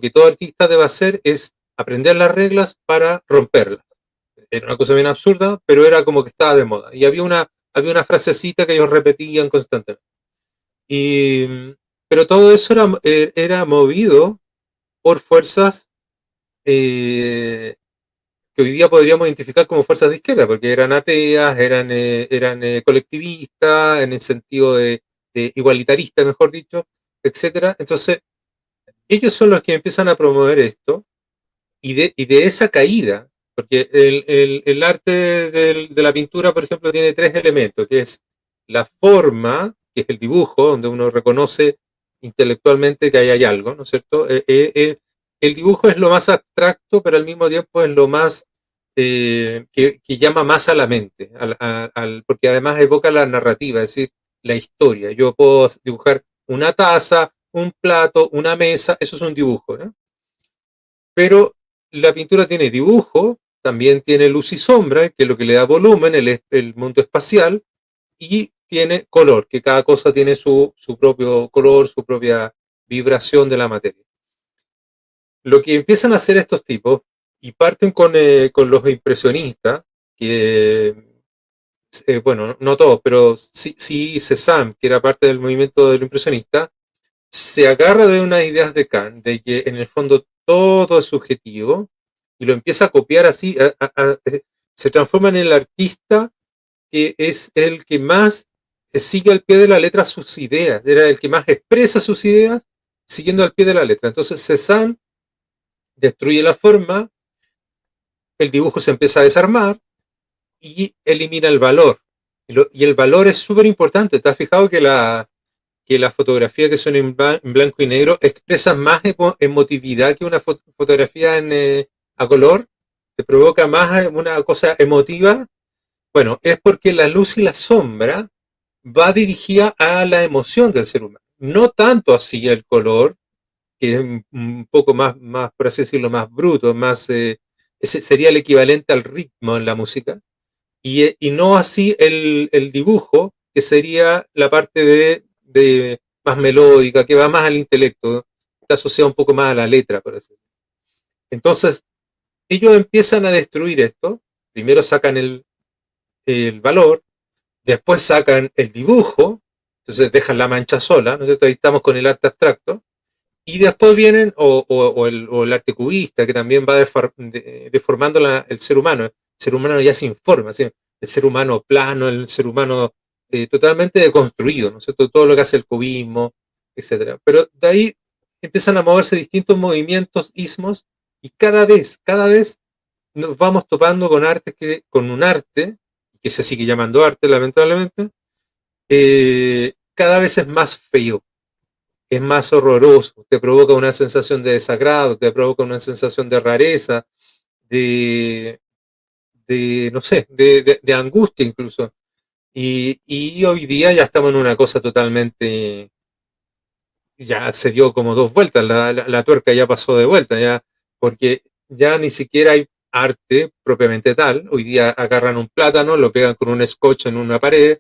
A: que todo artista debe hacer es aprender las reglas para romperlas. Era una cosa bien absurda, pero era como que estaba de moda. Y había una frasecita que ellos repetían constantemente. Pero todo eso era movido por fuerzas que hoy día podríamos identificar como fuerzas de izquierda, porque eran ateas, eran colectivistas, en el sentido de igualitarista, mejor dicho, etcétera. Entonces, ellos son los que empiezan a promover esto, y de esa caída, porque el arte de la pintura, por ejemplo, tiene tres elementos, que es la forma, que es el dibujo, donde uno reconoce intelectualmente que ahí hay algo, ¿no es cierto? El dibujo es lo más abstracto, pero al mismo tiempo es lo más que llama más a la mente, porque además evoca la narrativa, es decir, la historia. Yo puedo dibujar una taza, un plato, una mesa, eso es un dibujo, ¿no? Pero la pintura tiene dibujo, también tiene luz y sombra, que es lo que le da volumen, el mundo espacial, y tiene color, que cada cosa tiene su propio color, su propia vibración de la materia. Lo que empiezan a hacer estos tipos, y parten con los impresionistas, que, bueno, no todos, pero sí Cézanne, que era parte del movimiento del impresionista, se agarra de unas ideas de Kant, de que en el fondo todo es subjetivo, y lo empieza a copiar así, se transforma en el artista que es el que más sigue al pie de la letra sus ideas, era el que más expresa sus ideas siguiendo al pie de la letra. Entonces Cézanne destruye la forma, el dibujo se empieza a desarmar y elimina el valor. Y el valor es súper importante. ¿Te has fijado que las fotografías que son en blanco y negro expresan más emotividad que una fotografía a color? ¿Te provoca más una cosa emotiva? Bueno, es porque la luz y la sombra va dirigida a la emoción del ser humano. No tanto así el color, que es un poco más, por así decirlo, más bruto, ese sería el equivalente al ritmo en la música, y no así el dibujo, que sería la parte de más melódica, que va más al intelecto, está asociada un poco más a la letra, por así decirlo. Entonces, ellos empiezan a destruir esto, primero sacan el valor, después sacan el dibujo, entonces dejan la mancha sola, ¿no es cierto? Ahí estamos con el arte abstracto, y después vienen, o el arte cubista, que también va deformando el ser humano. El ser humano ya se informa, ¿sí? El ser humano plano, el ser humano totalmente deconstruido, ¿no es cierto? Todo lo que hace el cubismo, etcétera. Pero de ahí empiezan a moverse distintos movimientos, ismos, y cada vez nos vamos topando con un arte, que se sigue llamando arte, lamentablemente, cada vez es más feo, es más horroroso, te provoca una sensación de desagrado, te provoca una sensación de rareza, de, no sé, de angustia incluso. Y hoy día ya estamos en una cosa totalmente, ya se dio como dos vueltas, la tuerca ya pasó de vuelta, ya, porque ya ni siquiera hay arte propiamente tal. Hoy día agarran un plátano, lo pegan con un scotch en una pared,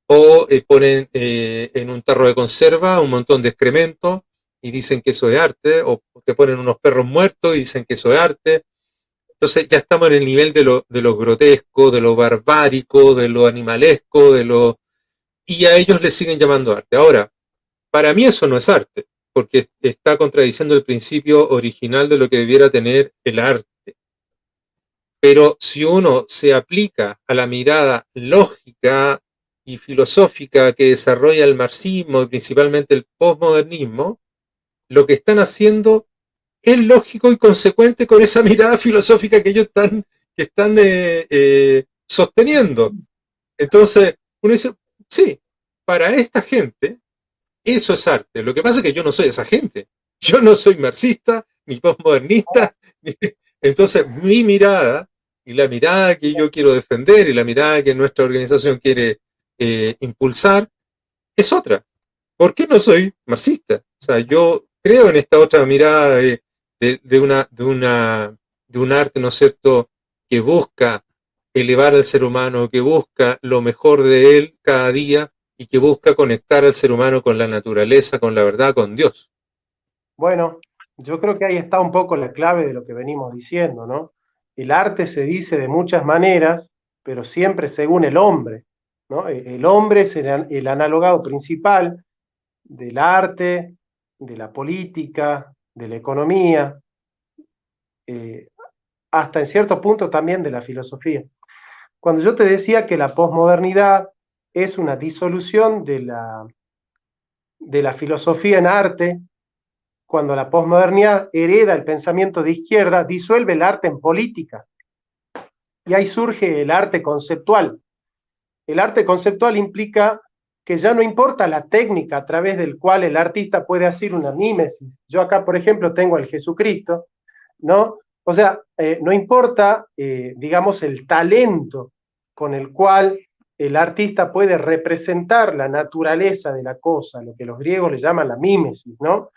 A: o ponen en un tarro de conserva un montón de excremento y dicen que eso es arte, o te ponen unos perros muertos y dicen que eso es arte. Entonces ya estamos en el nivel de lo grotesco, de lo barbárico, de lo animalesco, y a ellos les siguen llamando arte. Ahora, para mí eso no es arte, porque está contradiciendo el principio original de lo que debiera tener el arte. Pero si uno se aplica a la mirada lógica y filosófica que desarrolla el marxismo y principalmente el posmodernismo, lo que están haciendo es lógico y consecuente con esa mirada filosófica que ellos están sosteniendo. Entonces, uno dice, sí, para esta gente eso es arte. Lo que pasa es que yo no soy esa gente. Yo no soy marxista, ni postmodernista. Entonces, mi mirada y la mirada que yo quiero defender y la mirada que nuestra organización quiere impulsar es otra. ¿Por qué no soy marxista? O sea, yo creo en esta otra mirada de un arte, ¿no es cierto?, que busca elevar al ser humano, que busca lo mejor de él cada día y que busca conectar al ser humano con la naturaleza, con la verdad, con Dios.
C: Bueno, yo creo que ahí está un poco la clave de lo que venimos diciendo, ¿no? El arte se dice de muchas maneras, pero siempre según el hombre, ¿no? El hombre es el analogado principal del arte, de la política, de la economía, hasta en cierto punto también de la filosofía. Cuando yo te decía que la posmodernidad es una disolución de la filosofía en arte, cuando la posmodernidad hereda el pensamiento de izquierda, disuelve el arte en política. Y ahí surge el arte conceptual. El arte conceptual implica que ya no importa la técnica a través del cual el artista puede hacer una mímesis. Yo acá, por ejemplo, tengo al Jesucristo, ¿no? O sea, no importa, digamos, el talento con el cual el artista puede representar la naturaleza de la cosa, lo que los griegos le llaman la mímesis, ¿no?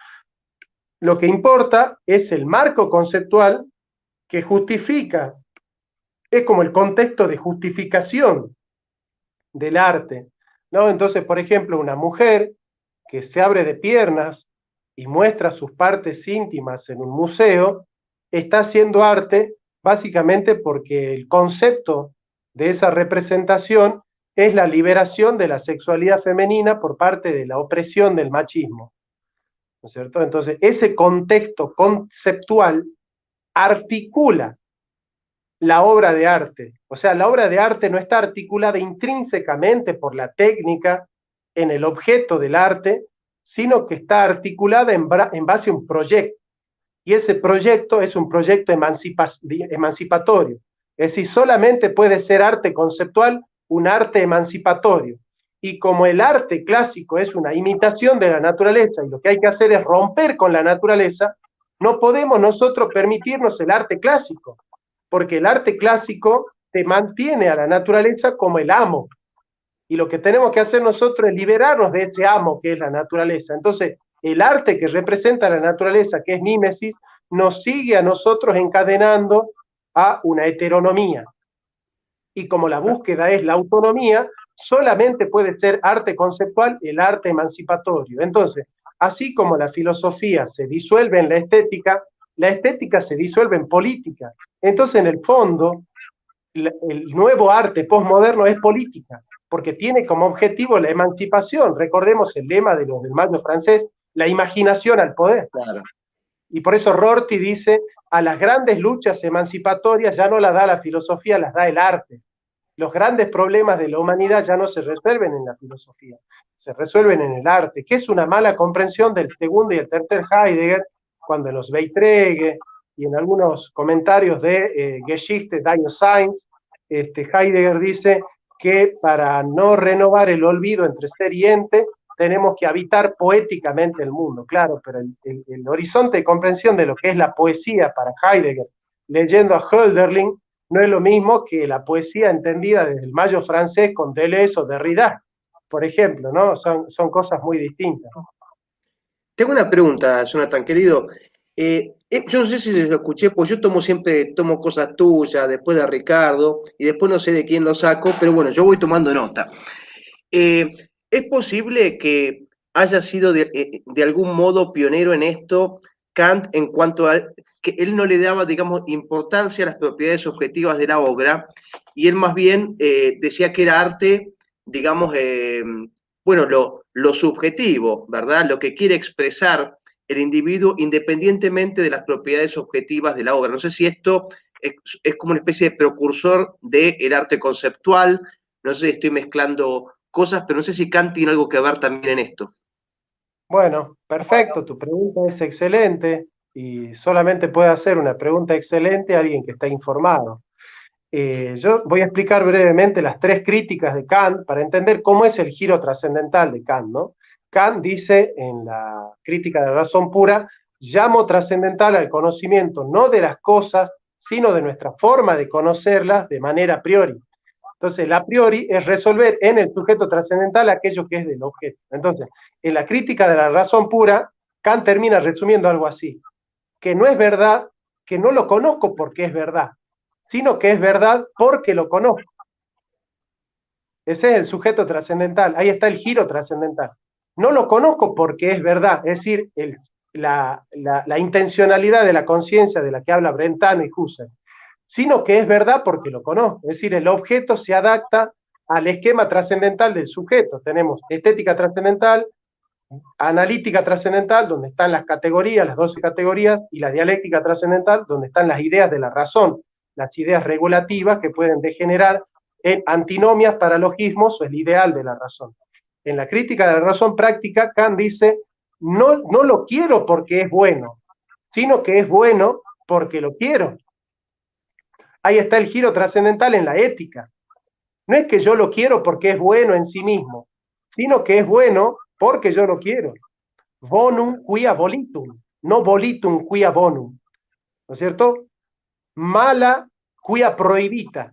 C: Lo que importa es el marco conceptual que justifica, es como el contexto de justificación del arte, ¿no? Entonces, por ejemplo, una mujer que se abre de piernas y muestra sus partes íntimas en un museo, está haciendo arte básicamente porque el concepto de esa representación es la liberación de la sexualidad femenina por parte de la opresión del machismo, ¿no es cierto? Entonces, ese contexto conceptual articula la obra de arte. O sea, la obra de arte no está articulada intrínsecamente por la técnica en el objeto del arte, sino que está articulada en base a un proyecto. Y ese proyecto es un proyecto emancipatorio. Es decir, solamente puede ser arte conceptual un arte emancipatorio. Y como el arte clásico es una imitación de la naturaleza y lo que hay que hacer es romper con la naturaleza, no podemos nosotros permitirnos el arte clásico, porque el arte clásico te mantiene a la naturaleza como el amo. Y lo que tenemos que hacer nosotros es liberarnos de ese amo que es la naturaleza. Entonces, el arte que representa la naturaleza, que es mímesis, nos sigue a nosotros encadenando a una heteronomía. Y como la búsqueda es la autonomía, solamente puede ser arte conceptual el arte emancipatorio. Entonces, así como la filosofía se disuelve en la estética se disuelve en política. Entonces, en el fondo, el nuevo arte postmoderno es política, porque tiene como objetivo la emancipación. Recordemos el lema de los del Mayo francés, la imaginación al poder.
B: Claro.
C: Y por eso Rorty dice, a las grandes luchas emancipatorias ya no las da la filosofía, las da el arte. Los grandes problemas de la humanidad ya no se resuelven en la filosofía, se resuelven en el arte, que es una mala comprensión del segundo y el tercer Heidegger, cuando en los Beiträge y en algunos comentarios de Geschichte des Seins, Heidegger dice que para no renovar el olvido entre ser y ente, tenemos que habitar poéticamente el mundo, claro, pero el horizonte de comprensión de lo que es la poesía para Heidegger, leyendo a Hölderlin, no es lo mismo que la poesía entendida desde el Mayo francés con Deleuze o Derrida, por ejemplo, ¿no? Son cosas muy distintas.
B: Tengo una pregunta, Jonathan, querido. Yo no sé si lo escuché, pues yo siempre tomo cosas tuyas, después de Ricardo, y después no sé de quién lo saco, pero bueno, yo voy tomando nota. ¿Es posible que haya sido de algún modo pionero en esto Kant en cuanto a que él no le daba, digamos, importancia a las propiedades objetivas de la obra, y él más bien decía que era arte, digamos, bueno, lo subjetivo, ¿verdad? Lo que quiere expresar el individuo independientemente de las propiedades objetivas de la obra. No sé si esto es como una especie de precursor del arte conceptual, no sé si estoy mezclando cosas, pero no sé si Kant tiene algo que ver también en esto.
C: Bueno, perfecto, tu pregunta es excelente y solamente puede hacer una pregunta excelente a alguien que está informado. Yo voy a explicar brevemente las tres críticas de Kant para entender cómo es el giro trascendental de Kant, ¿no? Kant dice en la crítica de la razón pura, llamo trascendental al conocimiento no de las cosas, sino de nuestra forma de conocerlas de manera a priori. Entonces, el a priori es resolver en el sujeto trascendental aquello que es del objeto. Entonces, en la crítica de la razón pura, Kant termina resumiendo algo así, que no es verdad, que no lo conozco porque es verdad, sino que es verdad porque lo conozco. Ese es el sujeto trascendental, ahí está el giro trascendental. No lo conozco porque es verdad, es decir, la intencionalidad de la conciencia de la que habla Brentano y Husserl, sino que es verdad porque lo conozco. Es decir, el objeto se adapta al esquema trascendental del sujeto. Tenemos estética trascendental, analítica trascendental, donde están las categorías, las 12 categorías, y la dialéctica trascendental, donde están las ideas de la razón, las ideas regulativas que pueden degenerar en antinomias, paralogismos o el ideal de la razón. En la crítica de la razón práctica, Kant dice, no lo quiero porque es bueno, sino que es bueno porque lo quiero. Ahí está el giro trascendental en la ética. No es que yo lo quiero porque es bueno en sí mismo, sino que es bueno porque yo lo quiero. Bonum quia volitum, no volitum quia bonum. ¿No es cierto? Mala quia prohibita.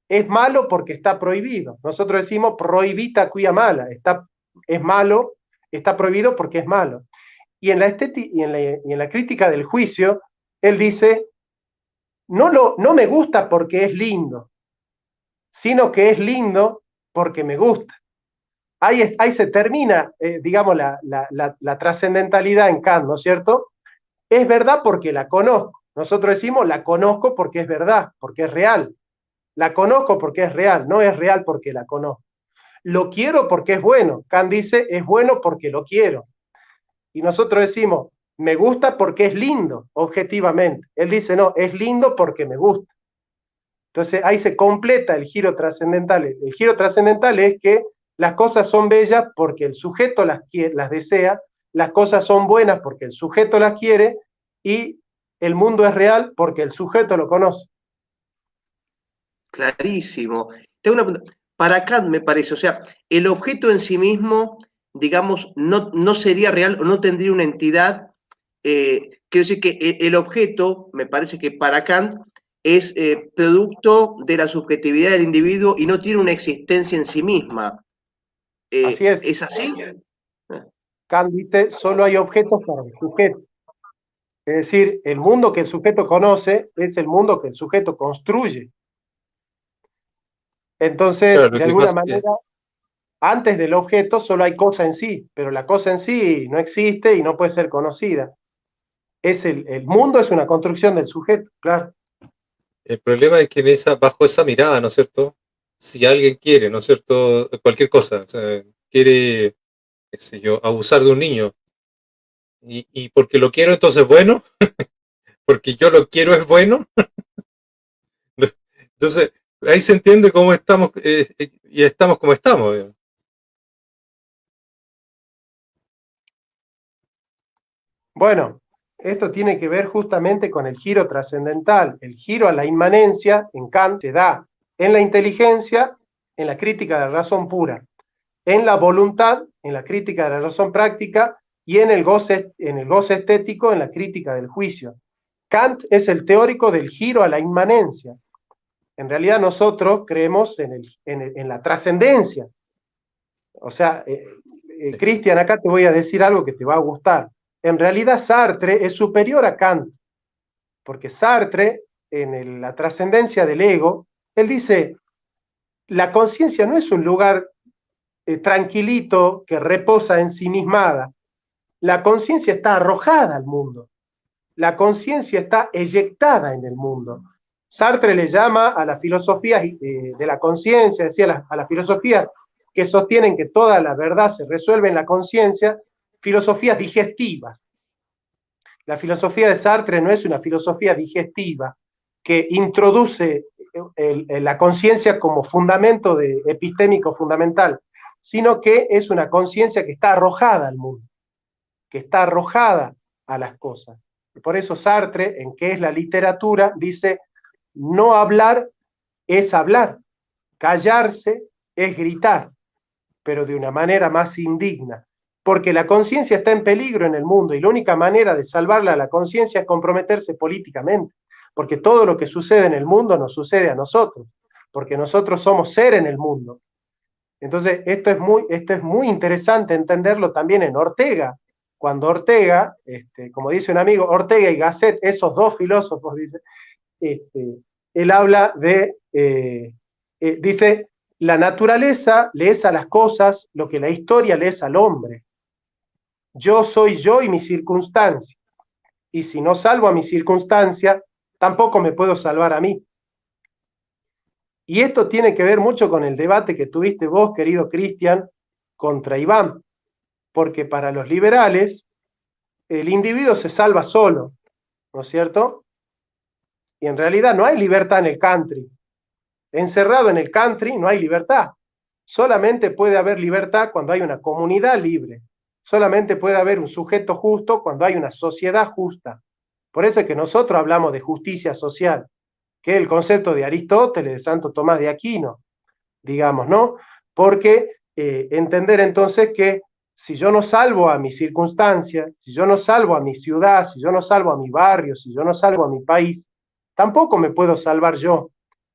C: Es malo porque está prohibido. Nosotros decimos prohibita quia mala. Es malo, está prohibido porque es malo. Y en la crítica del juicio, él dice, no me gusta porque es lindo, sino que es lindo porque me gusta. Ahí se termina, digamos, la trascendentalidad en Kant, ¿no es cierto? Es verdad porque la conozco. Nosotros decimos la conozco porque es verdad, porque es real. La conozco porque es real, no es real porque la conozco. Lo quiero porque es bueno. Kant dice, es bueno porque lo quiero. Y nosotros decimos, me gusta porque es lindo, objetivamente. Él dice, no, es lindo porque me gusta. Entonces ahí se completa el giro trascendental. El giro trascendental es que las cosas son bellas porque el sujeto las desea, las cosas son buenas porque el sujeto las quiere y el mundo es real porque el sujeto lo conoce.
B: Clarísimo. Tengo una pregunta. Para Kant me parece, o sea, el objeto en sí mismo, digamos, no sería real o no tendría una entidad. Quiero decir que el objeto, me parece que para Kant, es producto de la subjetividad del individuo y no tiene una existencia en sí misma.
C: Así es.
B: ¿Es así?
C: Kant dice, solo hay objetos para el sujeto. Es decir, el mundo que el sujeto conoce es el mundo que el sujeto construye. Entonces,
A: Claro, lo
C: de
A: que
C: alguna
A: pasa es
C: manera, antes del objeto solo hay cosa en sí, pero la cosa en sí no existe y no puede ser conocida. El mundo es una construcción del sujeto, claro.
A: el problema es que bajo esa mirada, ¿no es cierto? Si alguien quiere, ¿no es cierto? Cualquier cosa, o sea, quiere, qué sé yo, abusar de un niño, y porque lo quiero, entonces bueno, porque yo lo quiero es bueno. Entonces, ahí se entiende cómo estamos, y estamos como estamos.
C: Bueno, esto tiene que ver justamente con el giro trascendental. El giro a la inmanencia en Kant se da en la inteligencia, en la crítica de la razón pura, en la voluntad, en la crítica de la razón práctica, y en el goce estético, en la crítica del juicio. Kant es el teórico del giro a la inmanencia. En realidad nosotros creemos en la trascendencia. O sea, Cristian, acá te voy a decir algo que te va a gustar. En realidad Sartre es superior a Kant, porque Sartre, en la trascendencia del ego, él dice, la conciencia no es un lugar tranquilito que reposa ensimismada. La conciencia está arrojada al mundo. La conciencia está eyectada en el mundo. Sartre le llama a las filosofías de la conciencia, decía a las filosofías que sostienen que toda la verdad se resuelve en la conciencia, filosofías digestivas. La filosofía de Sartre no es una filosofía digestiva que introduce la conciencia como fundamento epistémico fundamental, sino que es una conciencia que está arrojada al mundo, que está arrojada a las cosas. Y por eso Sartre, en qué es la literatura, dice, no hablar es hablar, callarse es gritar, pero de una manera más indigna, porque la conciencia está en peligro en el mundo y la única manera de salvarla a la conciencia es comprometerse políticamente, porque todo lo que sucede en el mundo nos sucede a nosotros, porque nosotros somos ser en el mundo. Entonces, esto es muy interesante entenderlo también en Ortega, cuando Ortega, como dice un amigo, Ortega y Gasset, esos dos filósofos, dice, él habla dice, la naturaleza le es a las cosas lo que la historia le es al hombre. Yo soy yo y mi circunstancia. Y si no salvo a mi circunstancia, tampoco me puedo salvar a mí. Y esto tiene que ver mucho con el debate que tuviste vos, querido Cristian, contra Iván. Porque para los liberales, el individuo se salva solo, ¿no es cierto? Y en realidad no hay libertad en el country. Encerrado en el country no hay libertad. Solamente puede haber libertad cuando hay una comunidad libre. Solamente puede haber un sujeto justo cuando hay una sociedad justa. Por eso es que nosotros hablamos de justicia social, que es el concepto de Aristóteles, de Santo Tomás de Aquino, digamos, ¿no? Porque entender entonces que si yo no salvo a mi circunstancia, si yo no salvo a mi ciudad, si yo no salvo a mi barrio, si yo no salvo a mi país, tampoco me puedo salvar yo.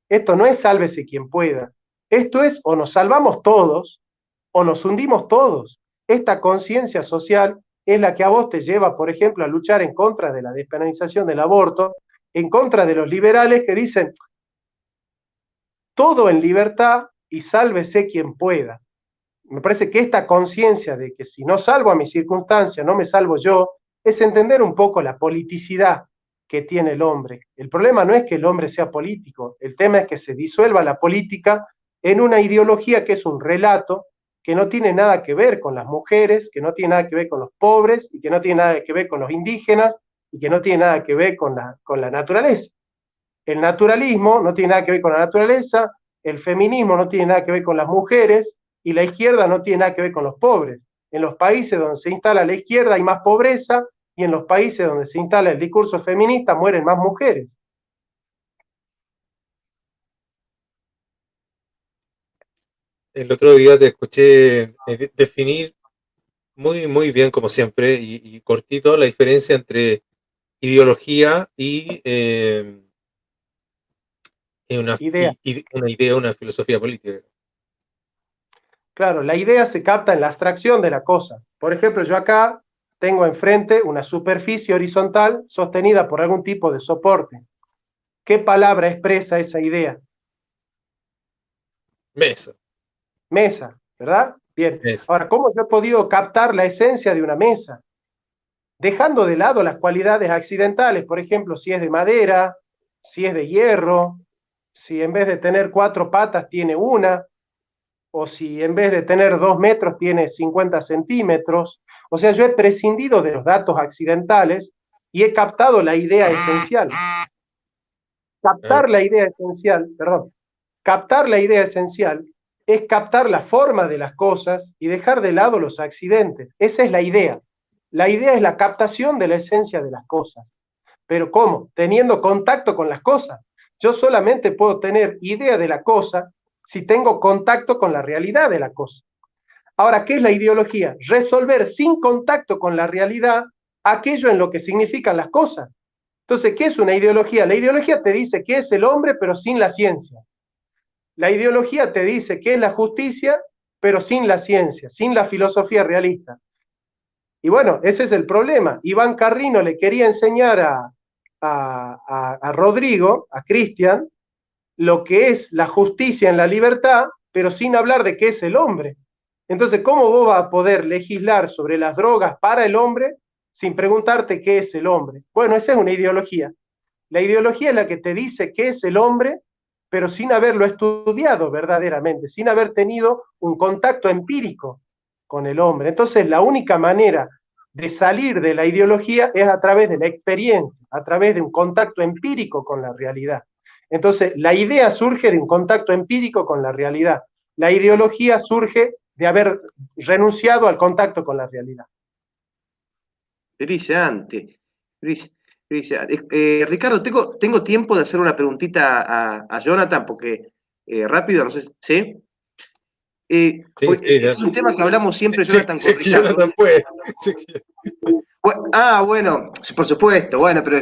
C: Esto no es sálvese quien pueda. Esto es o nos salvamos todos o nos hundimos todos. Esta conciencia social es la que a vos te lleva, por ejemplo, a luchar en contra de la despenalización del aborto, en contra de los liberales que dicen todo en libertad y sálvese quien pueda. Me parece que esta conciencia de que si no salvo a mi circunstancia, no me salvo yo, es entender un poco la politicidad que tiene el hombre. El problema no es que el hombre sea político, el tema es que se disuelva la política en una ideología que es un relato que no tiene nada que ver con las mujeres, que no tiene nada que ver con los pobres, y que no tiene nada que ver con los indígenas, y que no tiene nada que ver con la naturaleza. El naturalismo no tiene nada que ver con la naturaleza, el feminismo no tiene nada que ver con las mujeres, y la izquierda no tiene nada que ver con los pobres. En los países donde se instala la izquierda hay más pobreza, y en los países donde se instala el discurso feminista mueren más mujeres.
A: El otro día te escuché definir muy bien, como siempre, y cortito, la diferencia entre ideología y una idea, una filosofía política.
C: Claro, la idea se capta en la abstracción de la cosa. Por ejemplo, yo acá tengo enfrente una superficie horizontal sostenida por algún tipo de soporte. ¿Qué palabra expresa esa idea?
A: Mesa.
C: Mesa, ¿verdad? Bien.
A: Mesa.
C: Ahora, ¿cómo yo he podido captar la esencia de una mesa? Dejando de lado las cualidades accidentales, por ejemplo, si es de madera, si es de hierro, si en vez de tener 4 patas tiene una, o si en vez de tener 2 metros tiene 50 centímetros. O sea, yo he prescindido de los datos accidentales y he captado la idea esencial. Captar la idea esencial, perdón, captar la idea esencial es captar la forma de las cosas y dejar de lado los accidentes. Esa es la idea. La idea es la captación de la esencia de las cosas. ¿Pero cómo? Teniendo contacto con las cosas. Yo solamente puedo tener idea de la cosa si tengo contacto con la realidad de la cosa. Ahora, ¿qué es la ideología? Resolver sin contacto con la realidad aquello en lo que significan las cosas. Entonces, ¿qué es una ideología? La ideología te dice qué es el hombre, pero sin la ciencia. La ideología te dice qué es la justicia, pero sin la ciencia, sin la filosofía realista. Y bueno, ese es el problema. Iván Carrino le quería enseñar a Rodrigo, a Cristian, lo que es la justicia en la libertad, pero sin hablar de qué es el hombre. Entonces, ¿cómo vos vas a poder legislar sobre las drogas para el hombre sin preguntarte qué es el hombre? Bueno, esa es una ideología. La ideología es la que te dice qué es el hombre, pero sin haberlo estudiado verdaderamente, sin haber tenido un contacto empírico con el hombre. Entonces, la única manera de salir de la ideología es a través de la experiencia, a través de un contacto empírico con la realidad. Entonces, la idea surge de un contacto empírico con la realidad. La ideología surge de haber renunciado al contacto con la realidad.
B: Brillante. Ricardo, tengo tiempo de hacer una preguntita a Jonathan, porque rápido, no sé, ¿sí?
A: Sí,
B: Es un tema que hablamos siempre,
A: sí,
B: Jonathan,
A: sí,
B: con
A: que
B: Ricardo.
A: Jonathan puede. Sí,
B: Bueno, sí, por supuesto, bueno, pero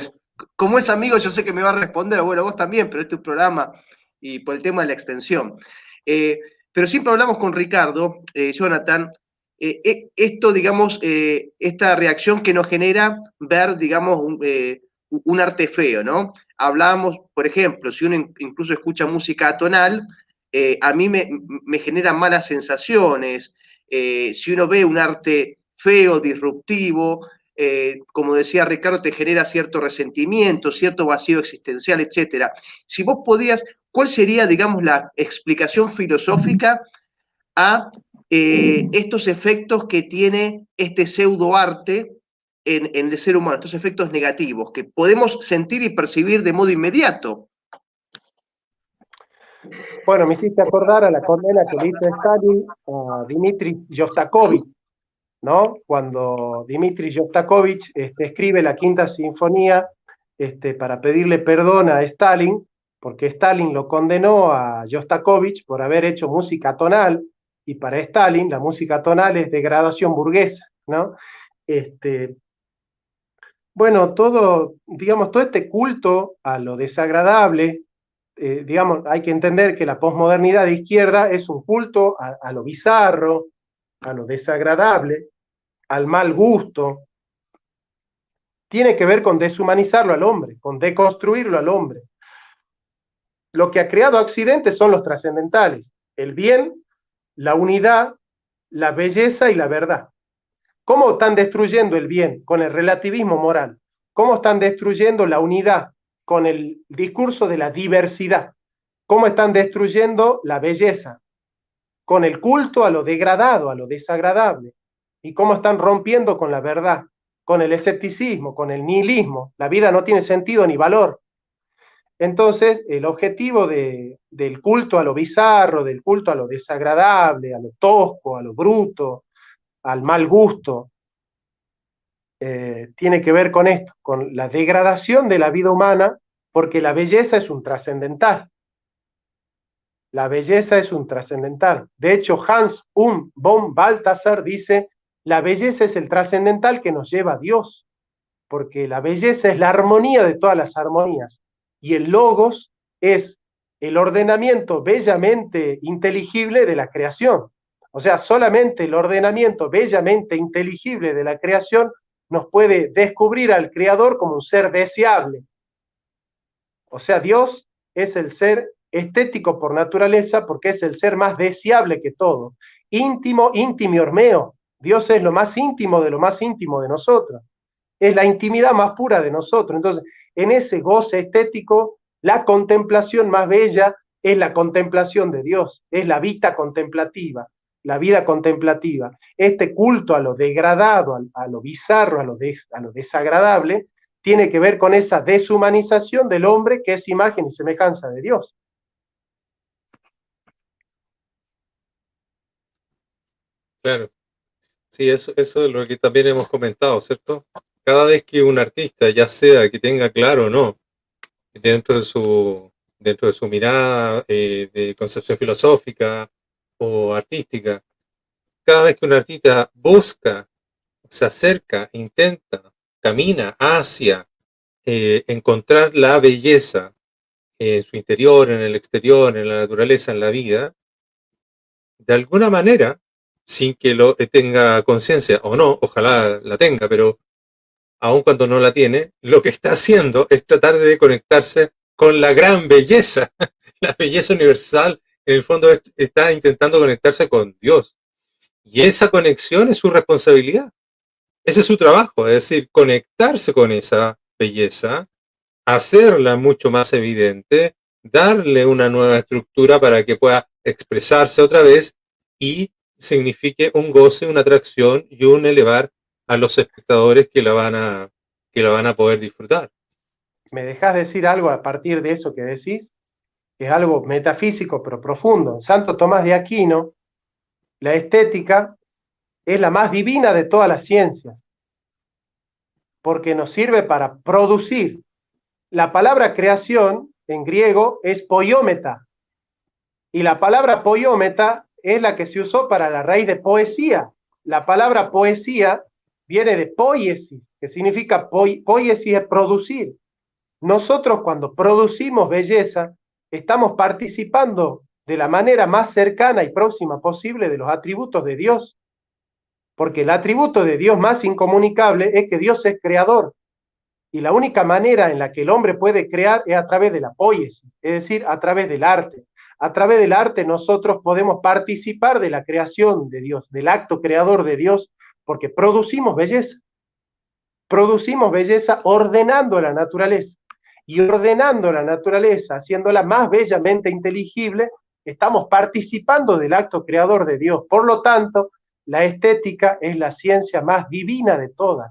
B: como es amigo, yo sé que me va a responder, bueno, vos también, pero este es un programa y por el tema de la extensión. Pero siempre hablamos con Ricardo, Jonathan, esto, digamos, esta reacción que nos genera ver, digamos, un arte feo, ¿no? Hablábamos, por ejemplo, si uno incluso escucha música atonal, a mí me generan malas sensaciones. Si uno ve un arte feo, disruptivo, como decía Ricardo, te genera cierto resentimiento, cierto vacío existencial, etc. Si vos podías, ¿cuál sería, digamos, la explicación filosófica a estos efectos que tiene este pseudoarte en el ser humano, estos efectos negativos que podemos sentir y percibir de modo inmediato?
C: Bueno, me hiciste acordar a la condena que le hizo Stalin a Dmitri Shostakovich, ¿no? Cuando Dmitri Shostakovich escribe la Quinta Sinfonía para pedirle perdón a Stalin, porque Stalin lo condenó a Shostakovich por haber hecho música tonal, y para Stalin la música tonal es degradación burguesa, ¿no? Bueno, todo, digamos, todo este culto a lo desagradable, digamos, hay que entender que la posmodernidad de izquierda es un culto a lo bizarro, a lo desagradable, al mal gusto. Tiene que ver con deshumanizarlo al hombre, con deconstruirlo al hombre. Lo que ha creado Occidente son los trascendentales, el bien, la unidad, la belleza y la verdad. ¿Cómo están destruyendo el bien? Con el relativismo moral. ¿Cómo están destruyendo la unidad? Con el discurso de la diversidad. ¿Cómo están destruyendo la belleza? Con el culto a lo degradado, a lo desagradable. ¿Y cómo están rompiendo con la verdad? Con el escepticismo, con el nihilismo. La vida no tiene sentido ni valor. Entonces, el objetivo del culto a lo bizarro, del culto a lo desagradable, a lo tosco, a lo bruto, al mal gusto, tiene que ver con esto, con la degradación de la vida humana, porque la belleza es un trascendental. La belleza es un trascendental. De hecho, Hans von Balthasar dice, la belleza es el trascendental que nos lleva a Dios, porque la belleza es la armonía de todas las armonías, y el logos es el ordenamiento bellamente inteligible de la creación. O sea, solamente el ordenamiento bellamente inteligible de la creación nos puede descubrir al Creador como un ser deseable. O sea, Dios es el ser estético por naturaleza porque es el ser más deseable que todo. Íntimo, íntimo ormeo. Dios es lo más íntimo de lo más íntimo de nosotros. Es la intimidad más pura de nosotros. Entonces, en ese goce estético, la contemplación más bella es la contemplación de Dios, es la vista contemplativa, la vida contemplativa. Este culto a lo degradado, a lo bizarro, a lo desagradable, tiene que ver con esa deshumanización del hombre que es imagen y semejanza de Dios.
A: claro. Sí, eso es lo que también hemos comentado, ¿cierto? Cada vez que un artista, ya sea que tenga claro o no, dentro de su mirada de concepción filosófica o artística, cada vez que un artista busca, se acerca, intenta, camina hacia encontrar la belleza en su interior, en el exterior, en la naturaleza, en la vida, de alguna manera, sin que lo tenga conciencia o no, ojalá la tenga, pero aun cuando no la tiene, lo que está haciendo es tratar de conectarse con la gran belleza, la belleza universal. En el fondo está intentando conectarse con Dios. Y esa conexión es su responsabilidad. Ese es su trabajo, es decir, conectarse con esa belleza, hacerla mucho más evidente, darle una nueva estructura para que pueda expresarse otra vez y signifique un goce, una atracción y un elevar a los espectadores que la van a poder disfrutar.
C: ¿Me dejás decir algo a partir de eso que decís? Que es algo metafísico pero profundo. Santo Tomás de Aquino, la estética es la más divina de todas las ciencias, porque nos sirve para producir. La palabra creación en griego es poiómeta, y la palabra poiómeta es la que se usó para la raíz de poesía. La palabra poesía viene de poiesis, que significa poiesis es producir. Nosotros cuando producimos belleza, estamos participando de la manera más cercana y próxima posible de los atributos de Dios, porque el atributo de Dios más incomunicable es que Dios es creador, y la única manera en la que el hombre puede crear es a través de la poiesis, es decir, a través del arte. A través del arte nosotros podemos participar de la creación de Dios, del acto creador de Dios, porque producimos belleza. Producimos belleza ordenando la naturaleza. Y ordenando la naturaleza, haciéndola más bellamente inteligible, estamos participando del acto creador de Dios. Por lo tanto, la estética es la ciencia más divina de todas,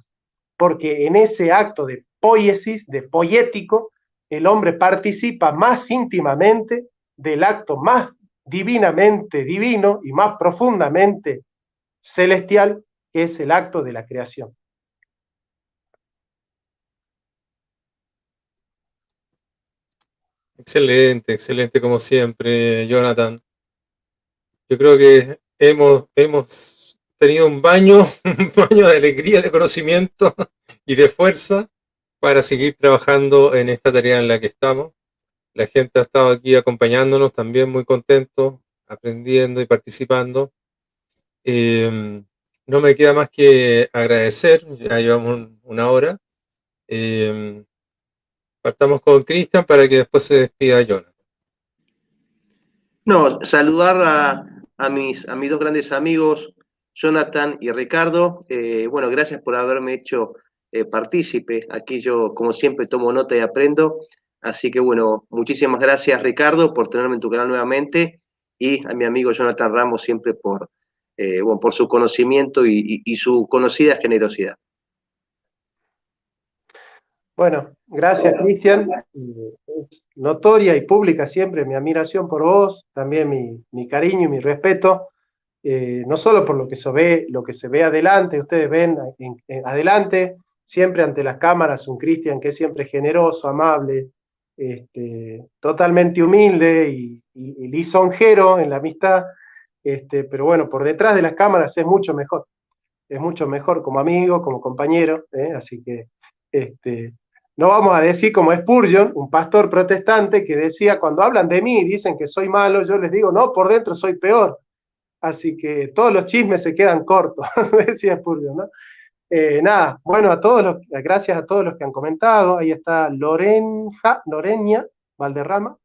C: porque en ese acto de poiesis, de poético, el hombre participa más íntimamente del acto más divinamente divino y más profundamente celestial, que es el acto de la creación.
A: Excelente, excelente como siempre, Jonathan. Yo creo que hemos tenido un baño de alegría, de conocimiento y de fuerza para seguir trabajando en esta tarea en la que estamos. La gente ha estado aquí acompañándonos también muy contentos, aprendiendo y participando. No me queda más que agradecer, ya llevamos una hora. Partamos con Cristian para que después se despida Jonathan.
B: No, saludar a mis dos grandes amigos, Jonathan y Ricardo. Bueno, gracias por haberme hecho partícipe. Aquí yo, como siempre, tomo nota y aprendo. Así que, bueno, muchísimas gracias, Ricardo, por tenerme en tu canal nuevamente. Y a mi amigo Jonathan Ramos, siempre por su conocimiento y su conocida generosidad.
C: Bueno, gracias, Cristian. Es notoria y pública siempre mi admiración por vos, también mi cariño y mi respeto, no solo por lo que se ve adelante, ustedes ven adelante, siempre ante las cámaras, un Cristian que es siempre generoso, amable, totalmente humilde y lisonjero en la amistad, pero bueno, por detrás de las cámaras es mucho mejor como amigo, como compañero, así que no vamos a decir como Spurgeon, un pastor protestante que decía, cuando hablan de mí y dicen que soy malo, yo les digo, no, por dentro soy peor. Así que todos los chismes se quedan cortos, decía Spurgeon, ¿no? Nada, bueno, gracias a todos los que han comentado. Ahí está Lorena Valderrama.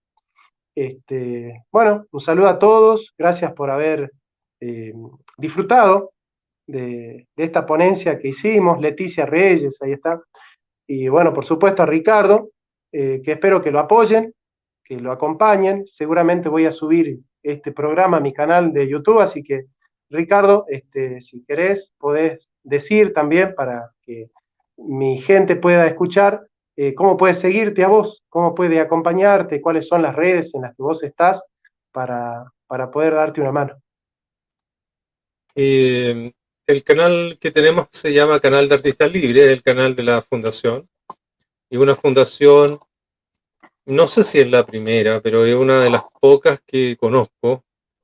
C: Bueno, un saludo a todos, gracias por haber disfrutado de esta ponencia que hicimos. Leticia Reyes, ahí está. Y bueno, por supuesto a Ricardo, que espero que lo apoyen, que lo acompañen. Seguramente voy a subir este programa a mi canal de YouTube, así que Ricardo, si querés, podés decir también para que mi gente pueda escuchar cómo puede seguirte a vos, cómo puede acompañarte, cuáles son las redes en las que vos estás para poder darte una mano.
A: El canal que tenemos se llama Canal de Artistas Libres, es el canal de la fundación. Y una fundación, no sé si es la primera, pero es una de las pocas que conozco,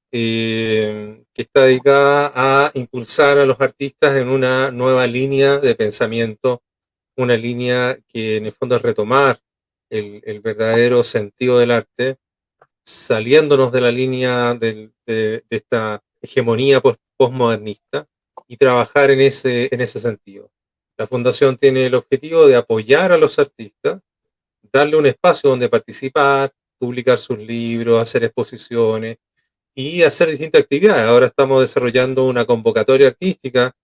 A: que está dedicada a impulsar a los artistas en una nueva línea de pensamiento, una línea que en el fondo es retomar el verdadero sentido del arte, saliéndonos de la línea de esta hegemonía postmodernista y trabajar en ese sentido. La fundación tiene el objetivo de apoyar a los artistas, darle un espacio donde participar, publicar sus libros, hacer exposiciones, y hacer distintas actividades. Ahora estamos desarrollando una convocatoria artística,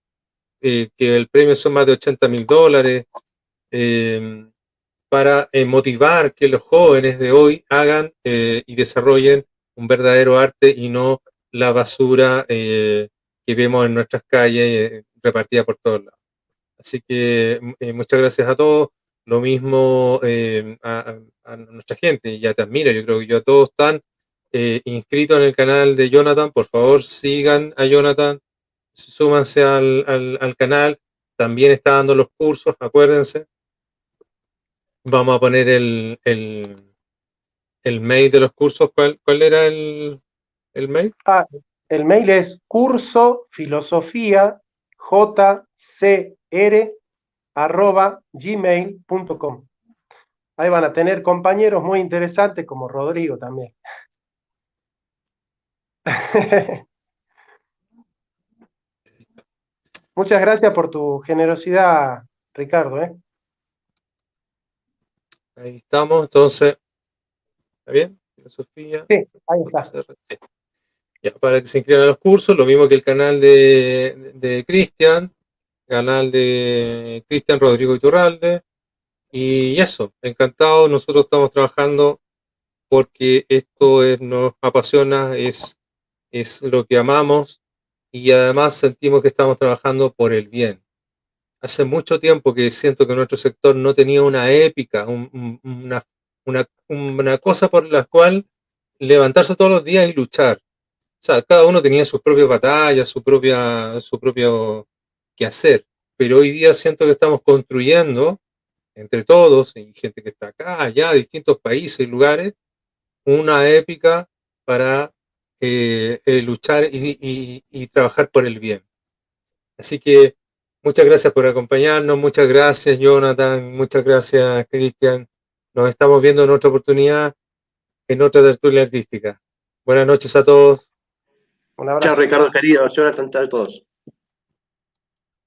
A: que el premio son más de $80.000, para motivar que los jóvenes de hoy hagan y desarrollen un verdadero arte y no la basura que vemos en nuestras calles repartida por todos lados. Así que muchas gracias a todos. Lo mismo a nuestra gente, ya te admiro, yo creo que ya todos están inscritos en el canal de Jonathan. Por favor, sigan a Jonathan, súmanse al canal. También está dando los cursos, acuérdense. Vamos a poner el mail de los cursos. ¿Cuál era el mail?
C: El mail es cursofilosofia@gmail.com. Ahí van a tener compañeros muy interesantes como Rodrigo también. Muchas gracias por tu generosidad, Ricardo.
A: Ahí estamos, entonces. ¿Está bien? Filosofía.
C: Sí, ahí está.
A: Sí. Ya, para que se inscriban a los cursos, lo mismo que el canal de Cristian, canal de Cristian Rodrigo Iturralde. Y eso, encantado. Nosotros estamos trabajando porque esto nos apasiona, es lo que amamos, y además sentimos que estamos trabajando por el bien. Hace mucho tiempo que siento que nuestro sector no tenía una épica, una cosa por la cual levantarse todos los días y luchar. O sea, cada uno tenía sus propias batallas, su propio quehacer, pero hoy día siento que estamos construyendo entre todos, y gente que está acá, allá, distintos países y lugares, una épica para luchar y trabajar por el bien. Así que muchas gracias por acompañarnos, muchas gracias Jonathan, muchas gracias Cristian. Nos estamos viendo en otra oportunidad, en otra tertulia artística. Buenas noches a todos.
C: Un abrazo.
B: Chao, Ricardo querido, Jonathan, a todos.